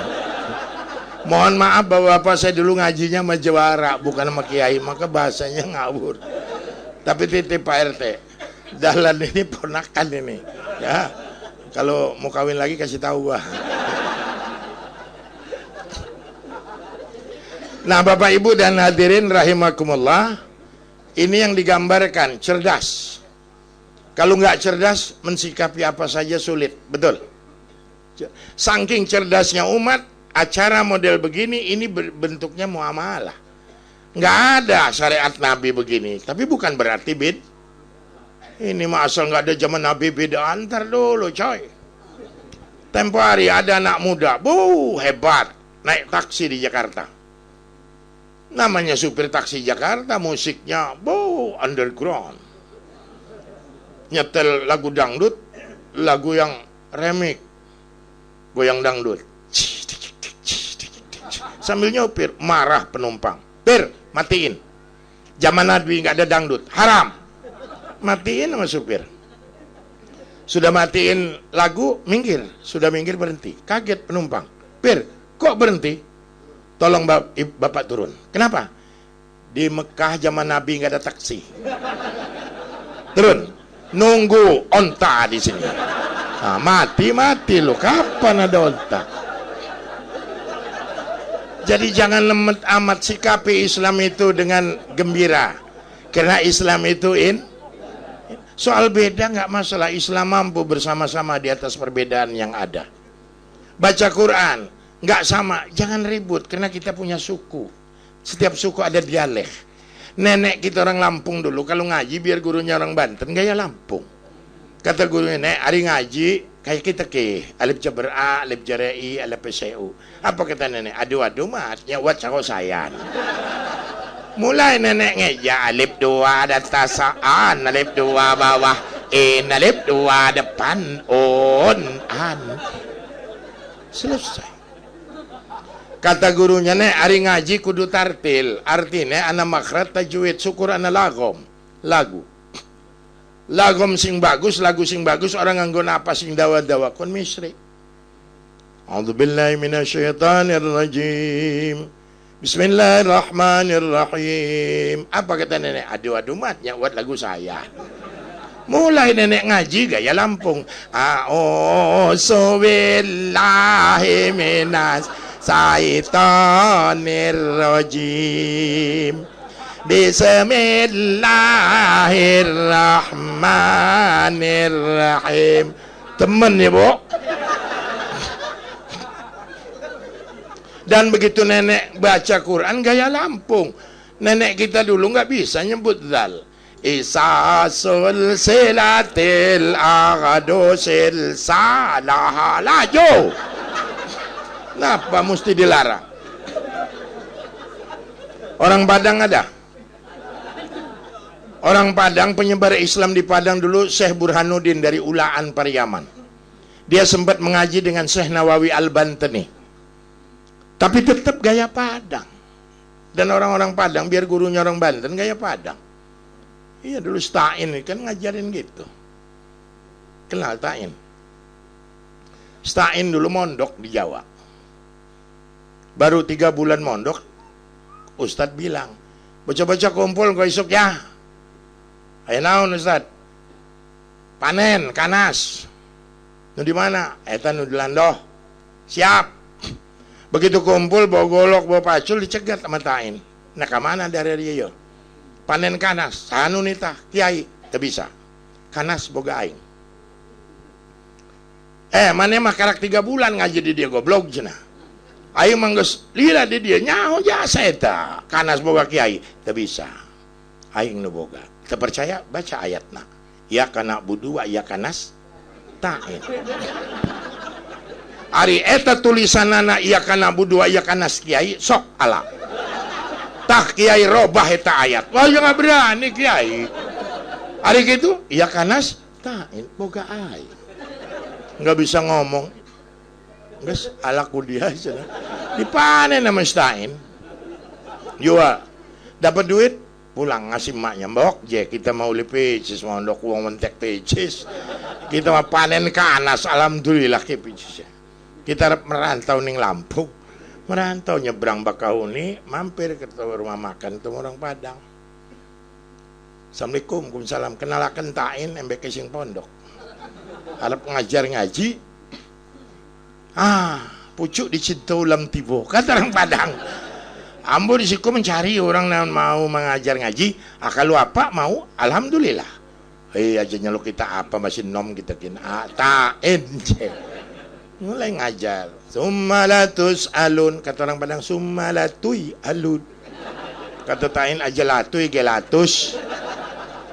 Mohon maaf bapak-bapak, saya dulu ngajinya sama jawara bukan sama kiai, maka bahasanya ngawur. Tapi titip Pak RT, Dahlan ini ponakan ini. Ya, kalau mau kawin lagi kasih tahu gua. Nah Bapak Ibu dan hadirin rahimakumullah, ini yang digambarkan cerdas. Kalau nggak cerdas, mensikapi apa saja sulit, betul. Saking cerdasnya umat, acara model begini, ini bentuknya muamalah. Nggak ada syariat Nabi begini, tapi bukan berarti ini mah asal nggak ada zaman Nabi beda antar dulu, coy. Tempo hari ada anak muda, hebat, naik taksi di Jakarta. Namanya supir taksi Jakarta, musiknya underground. Nyetel lagu dangdut, lagu yang remix, goyang dangdut. Sambil nyopir, marah penumpang. Pir, matiin. Zaman Nabi nggak ada dangdut, haram. Matiin sama supir. Sudah matiin lagu, minggir. Sudah minggir berhenti. Kaget penumpang. Pir, kok berhenti? Tolong bapak turun. Kenapa? Di Mekah zaman Nabi nggak ada taksi. Turun. Nunggu onta di sini. Nah, mati lo. Kapan ada onta? Jadi jangan lemot amat, sikapi Islam itu dengan gembira. Karena Islam itu soal beda nggak masalah. Islam mampu bersama-sama di atas perbedaan yang ada. Baca Quran nggak sama, jangan ribut karena kita punya suku. Setiap suku ada dialek. Nenek kita orang Lampung dulu kalau ngaji biar gurunya orang Banten gaya Lampung. Kata gurunya, Nek, hari ngaji kayak kita ke alif jabar a, alif jabar i, alif cu. Apa kata nenek? Aduh mat, nyawat cako sayan. Mulai nenek ngeja alif 2 datasaan, alif 2 bawah, alif 2 depan, an. Selesai. Kata gurunya, nek ari ngaji kudu tartil. Artinya ana makhraj tajwid, syukur ana lagu. Lagom sing bagus, lagu sing bagus, orang nganggo napas sing dawa-dawa kon misri. A'udzubillahi minasyaitonir rajim. Bismillahirrahmanirrahim. Apa kata nenek? Aduh mat, nyawat lagu saya. Mulai nenek ngaji gaya Lampung. A'udzu billahi minas syaitonir rajim. Bismillahirrahmanirrahim. Temen ya, Bu. Dan begitu nenek baca Quran gaya Lampung. Nenek kita dulu nggak bisa nyebut zal. Isasul silatil agadusil salah laju. Kenapa mesti dilarang? Orang Padang ada. Orang Padang, penyebar Islam di Padang dulu, Syekh Burhanuddin dari Ulaan Pariaman. Dia sempat mengaji dengan Syekh Nawawi Al-Bantani. Tapi tetap gaya Padang. Dan orang-orang Padang, biar gurunya orang Banten, gaya Padang. Iya, dulu Stain kan ngajarin gitu. Kenal Stain? Stain dulu mondok di Jawa. Baru 3 bulan mondok, Ustadz bilang, baca-baca kumpul kau isuk ya. Ayo naon Ustadz? Panen, kanas. Nu di mana? Eta nu di Landoh. Siap. Begitu kumpul, bawa golok, bawa pacul, dicegat sama Tain. Nah, kemana dari dia? Panen kanas, sanu nita, kiai, tak bisa. Kanas boga aing. Mana mah karak 3 bulan ngaji di dia goblok jenah. Aing manggus lila di dia nyaho jasa eta. Kanas boga kiai, tak bisa. Aing nu boga. Tak percaya baca ayatna. Ya kana budu wa ya kanas Tain. Ari eta tulisanana iya kana budu iya kana kiai sok ala. Tah kiai robah eta ayat. Wah jangan berani kiai. Ari gitu iya kanas tain boga ai. Enggak bisa ngomong. Geus alaku dia cenah. Dipanen nama tain. Jual. Dapat duit pulang ngasih maknya mbok je kita mau li pecis mondok uang mentek pecis. Kita mah panen kanas alhamdulillah ke pecis. Kita merantau ning Lampung, merantau nyebrang Bakahuni, mampir ke rumah makan itu orang Padang. Assalamualaikum, waalaikumsalam. Kenalakan Tain embek sing pondok. Arep ngajar ngaji. Pucuk di Cintulam Tibo, kata orang Padang. Ambo di siku mencari orang yang mau mengajar ngaji. Kalau apa mau, alhamdulillah. Aja nyeluk kita apa masih nom kita kena. Tain mulai ngajar summalatus alun, kata orang Padang summalatui alun, kata Tain aja latui gelatus,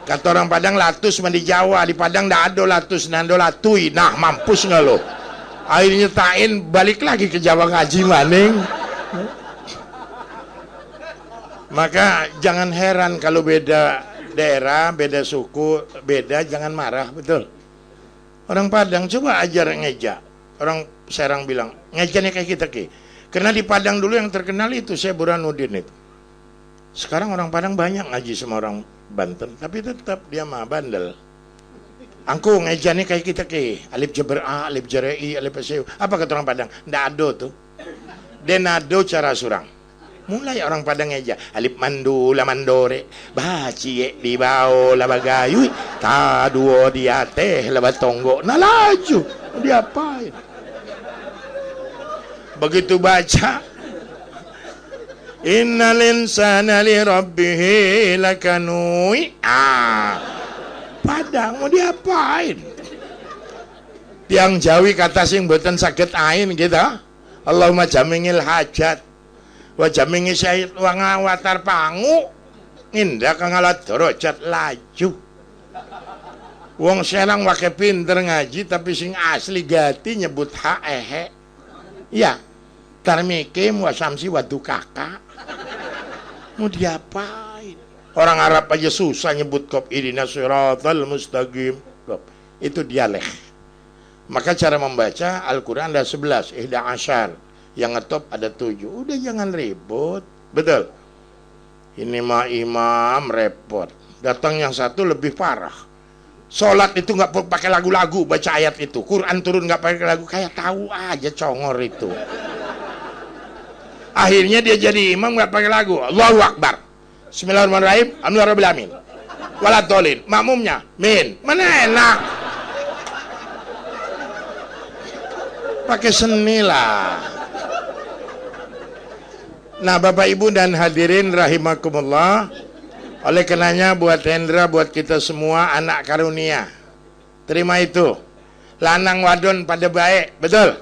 kata orang Padang latus mah di Jawa, di Padang dah ada latus nando latui. Nah mampus nggak lo, akhirnya Tain balik lagi ke Jawa ngaji maning. Maka jangan heran kalau beda daerah, beda suku, beda, jangan marah, betul. Orang Padang coba ajar ngeja. Orang Serang bilang, ngajarnya kayak kita ke. Karena di Padang dulu yang terkenal itu Syekh Burhanuddin itu. Sekarang orang Padang banyak ngaji sama orang Banten, tapi tetap dia mah bandel. Angku ngajarnya kayak kita ke. Alif jabar a, alif jabar i, alif cu. Apa kata orang Padang? Nggak ada tuh. Denado cara surang. Mulai orang Padang aja alif mandu la mandore, baci di bawah la bagayu, ta duo dia teh la batonggo. Nah laju diapain? Begitu baca innal insana li rabbih lakanui. Padang mau diapain? Tiang Jawi kata sing mboten saged ain gitu. Allahumma jamingil hajat wa jamingi syahid wa ngawatar pangu indah kang alat derajat laju. Wong serang wake pinter ngaji tapi sing asli gati nyebut ha ehe. Ya, tarmikim wasamsi wadu kakak. Mau diapain? Orang Arab aja susah nyebut kop idina siratal mustaqim. Itu dialek. Maka cara membaca Al-Quran ada 11, ihda asyar. Yang ngetop ada 7. Udah jangan ribut. Betul. Ini mah imam repot. Datang yang satu lebih parah. Sholat itu nggak pakai lagu-lagu, baca ayat itu. Quran turun nggak pakai lagu, kayak tahu aja congor itu. Akhirnya dia jadi imam nggak pakai lagu. Allahu Akbar. Bismillahirrahmanirrahim. Alhamdulillahirabbil alamin. Waladhdallin. Makmumnya min. Mana enak. Pakai seni lah. Nah, Bapak Ibu dan hadirin rahimakumullah. Oleh karenanya buat Hendra, buat kita semua anak karunia. Terima itu. Lanang wadon pada baik, betul?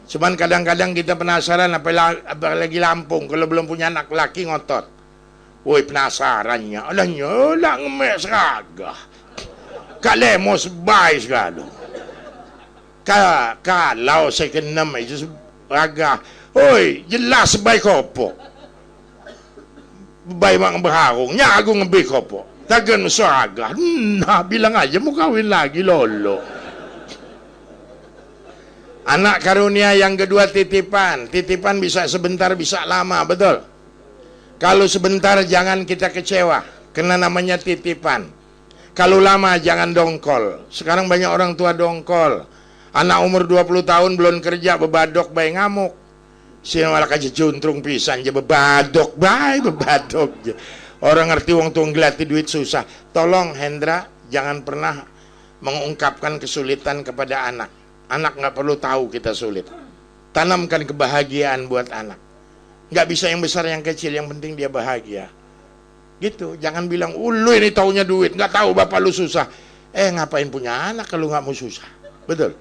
Cuman kadang-kadang kita penasaran apalagi Lampung kalau belum punya anak laki ngotot. Woi penasarannya, alahnya lah ngemek seragah. Kak lemos baik sekali. Kalau saya kena itu seragah, oi jelas baik kopo. Baik mak berharungnya aku ngebik kopo. Takkan seragah. Nah bilang aja mau kawin lagi lolo. Anak karunia yang kedua titipan. Titipan bisa sebentar bisa lama, betul? Kalau sebentar jangan kita kecewa, karena namanya titipan. Kalau lama jangan dongkol. Sekarang banyak orang tua dongkol. Anak umur 20 tahun belum kerja, bebadok bayi ngamuk. Sini malah kaji juntrung pisan aja bebadok bayi, bebadok aja. Orang ngerti wong tua ngelati duit susah. Tolong Hendra jangan pernah mengungkapkan kesulitan kepada anak. Anak nggak perlu tahu kita sulit. Tanamkan kebahagiaan buat anak. Nggak bisa yang besar yang kecil, yang penting dia bahagia. Gitu, jangan bilang, lu ini taunya duit, nggak tahu bapak lu susah. Ngapain punya anak kalau nggak mau susah? Betul?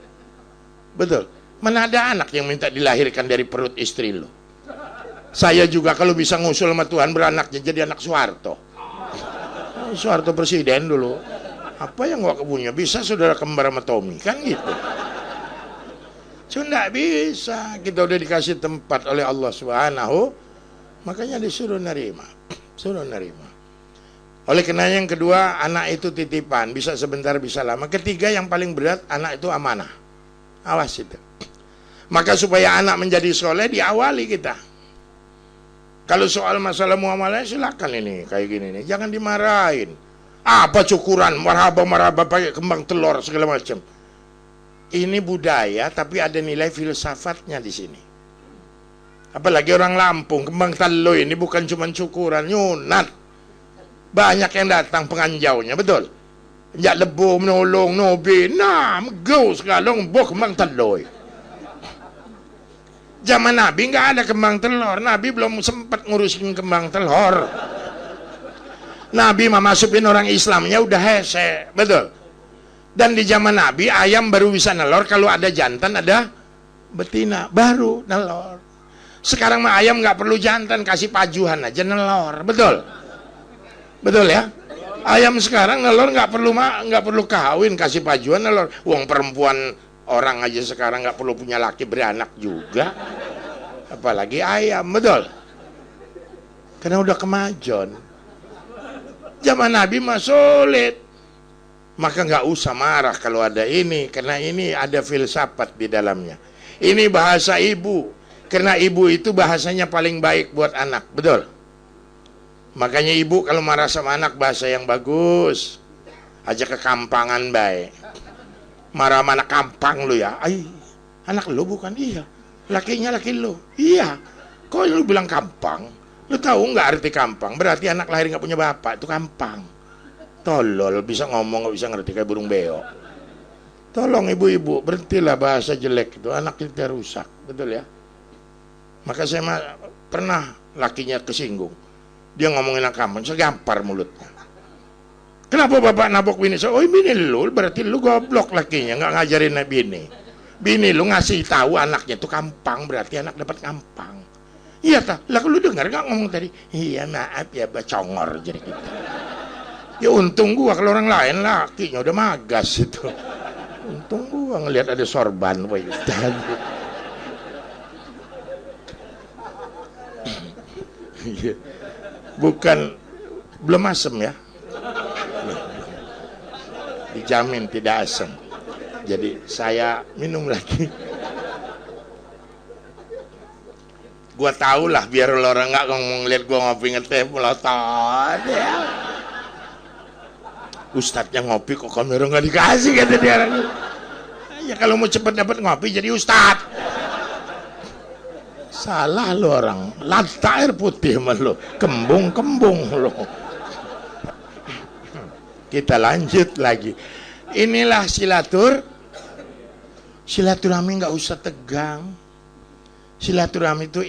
Betul. Mana ada anak yang minta dilahirkan dari perut istri lu? Saya juga kalau bisa ngusul sama Tuhan beranaknya jadi anak Soeharto. Soeharto presiden dulu. Apa yang nggak punya? Bisa saudara kembar sama Tommy, kan gitu. Cuma nggak bisa, kita udah dikasih tempat oleh Allah Subhanahu, makanya disuruh nerima, suruh nerima. Oleh karena yang kedua, anak itu titipan, bisa sebentar bisa lama. Ketiga yang paling berat, anak itu amanah. Awas itu. Maka supaya anak menjadi soleh diawali kita. Kalau soal masalah muamalah silakan ini kayak gini nih, jangan dimarahin. Apa cukuran, marhaba pakai kembang telur segala macam. Ini budaya tapi ada nilai filsafatnya di sini. Apalagi orang Lampung, kembang telo ini bukan cuma cukuran, nyunat. Banyak yang datang penganjaunya, betul. Jak lebu menolong nobi, nah go sekalong bok kembang telo. Zaman Nabi nggak ada kembang telur, Nabi belum sempat ngurusin kembang telur. Nabi mah masukin orang Islamnya udah hese, betul. Dan di zaman Nabi ayam baru bisa nelor kalau ada jantan, ada betina, baru nelor. Sekarang mah ayam nggak perlu jantan, kasih pajuhan aja nelor, betul? Betul ya? Ayam sekarang nelor nggak perlu kawin, kasih pajuhan nelor. Uang perempuan orang aja sekarang nggak perlu punya laki beranak juga, apalagi ayam, betul? Karena udah kemajon. Zaman Nabi mah sulit. Maka nggak usah marah kalau ada ini, karena ini ada filsafat di dalamnya. Ini bahasa ibu, karena ibu itu bahasanya paling baik buat anak, betul? Makanya ibu kalau marah sama anak bahasa yang bagus, aja kekampangan baik. Marah sama anak kampang lu ya, anak lu bukan, iya. Lakinya laki lu, iya. Kok lu bilang kampang? Lu tahu nggak arti kampang? Berarti anak lahir nggak punya bapak, itu kampang. Tolol, bisa ngomong nggak bisa ngerti kayak burung beo. Tolong ibu-ibu berhentilah bahasa jelek itu, anak kita rusak, betul ya? Maka saya pernah lakinya kesinggung, dia ngomongin anak kamu, saya gampar mulutnya. Kenapa bapak nabok bini? Oh bini lu, berarti lu goblok lakinya, nggak ngajarin bini. Bini lu ngasih tahu anaknya itu kampang, berarti anak dapat kampang. Iya tak? Lah lu dengar nggak ngomong tadi? Iya maaf ya, bacongor jadi gitu. Ya untung gua, kalau orang lain lakinya udah magas itu. Untung gua ngelihat ada sorban Pak Ustaz. Bukan, belum asem ya. Dijamin tidak asem. Jadi saya minum lagi. Gua tahu lah biar orang nggak ngomong lihat gua ngopi ngeteh melotot ya. Ustadznya ngopi kok kamera nggak dikasih kata dia. Ya kalau mau cepet dapat ngopi jadi ustadz. Salah lo orang, lata air putih mah lo, kembung lo. Kita lanjut lagi. Inilah silaturahmi nggak usah tegang. Silaturahmi itu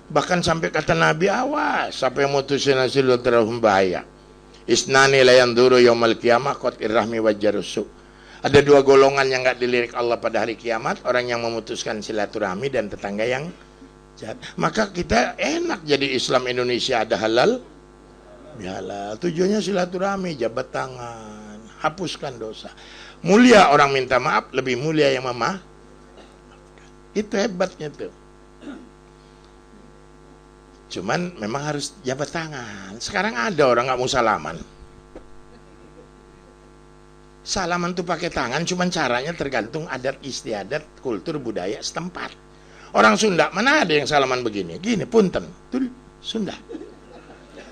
bahkan sampai kata Nabi, awas sampai mutusin silaturahmi bahaya. Isnani la yanduru yaumal qiyamah qatir rahmi wajjarusu. Ada dua golongan yang nggak dilirik Allah pada hari kiamat, orang yang memutuskan silaturahmi dan tetangga yang jahat. Maka kita enak jadi Islam Indonesia, ada halal bihalal. Tujuannya silaturahmi, jabat tangan, hapuskan dosa. Mulia orang minta maaf, lebih mulia yang memaafkan. Itu hebatnya tuh. Cuman memang harus jabat tangan. Sekarang ada orang nggak mau salaman. Salaman tuh pakai tangan, cuman caranya tergantung adat istiadat, kultur budaya setempat. Orang Sunda mana ada yang salaman begini? Gini, punten, tuh Sunda.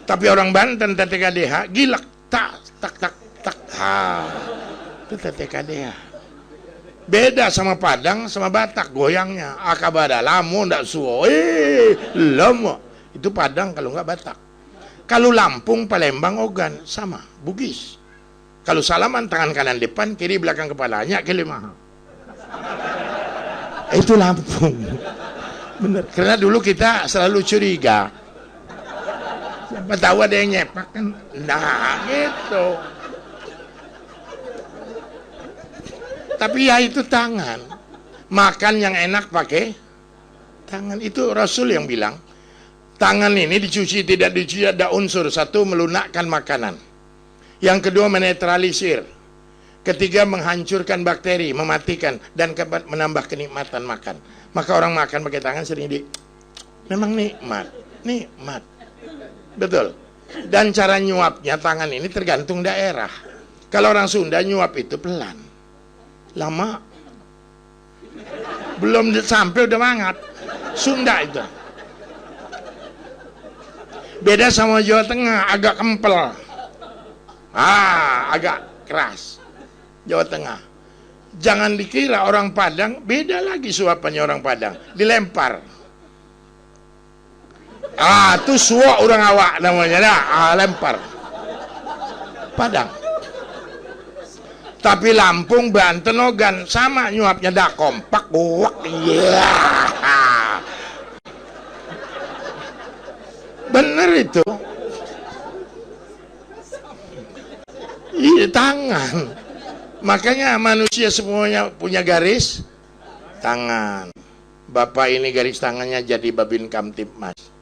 Tapi orang Banten TTKDH gilak, tak. Ha, itu TTKDH. Beda sama Padang sama Batak goyangnya. Akabada lamun ndak suwo. Lama. Itu Padang kalau nggak Batak. Kalau Lampung, Palembang, Ogan sama, Bugis. Kalau salaman tangan kanan depan, kiri belakang kepalanya, kelima. Itu Lampung. Bener. Karena dulu kita selalu curiga. Siapa tahu ada yang nyepak kan. Nah, gitu. Tapi ya itu tangan. Makan yang enak pakai tangan. Itu Rasul yang bilang. Tangan ini dicuci tidak dicuci ada unsur. Satu, melunakkan makanan. Yang kedua, menetralisir. Ketiga, menghancurkan bakteri, mematikan, dan keempat, menambah kenikmatan makan. Maka orang makan pakai tangan sering memang nikmat. Betul. Dan cara nyuapnya tangan ini tergantung daerah. Kalau orang Sunda nyuap itu pelan. Lama. Belum sampai udah mangat. Sunda itu. Beda sama Jawa Tengah, agak kempel. Agak keras. Jawa Tengah. Jangan dikira orang Padang beda lagi suapannya orang Padang. Dilempar. Itu suak orang awak namanya dah. Lempar. Padang. Tapi Lampung, Banten, Ogan sama nyuapnya dah kompak. Bener itu. Iya, tangan. Makanya manusia semuanya punya garis tangan. Bapak ini garis tangannya jadi Babin Kamtipmas.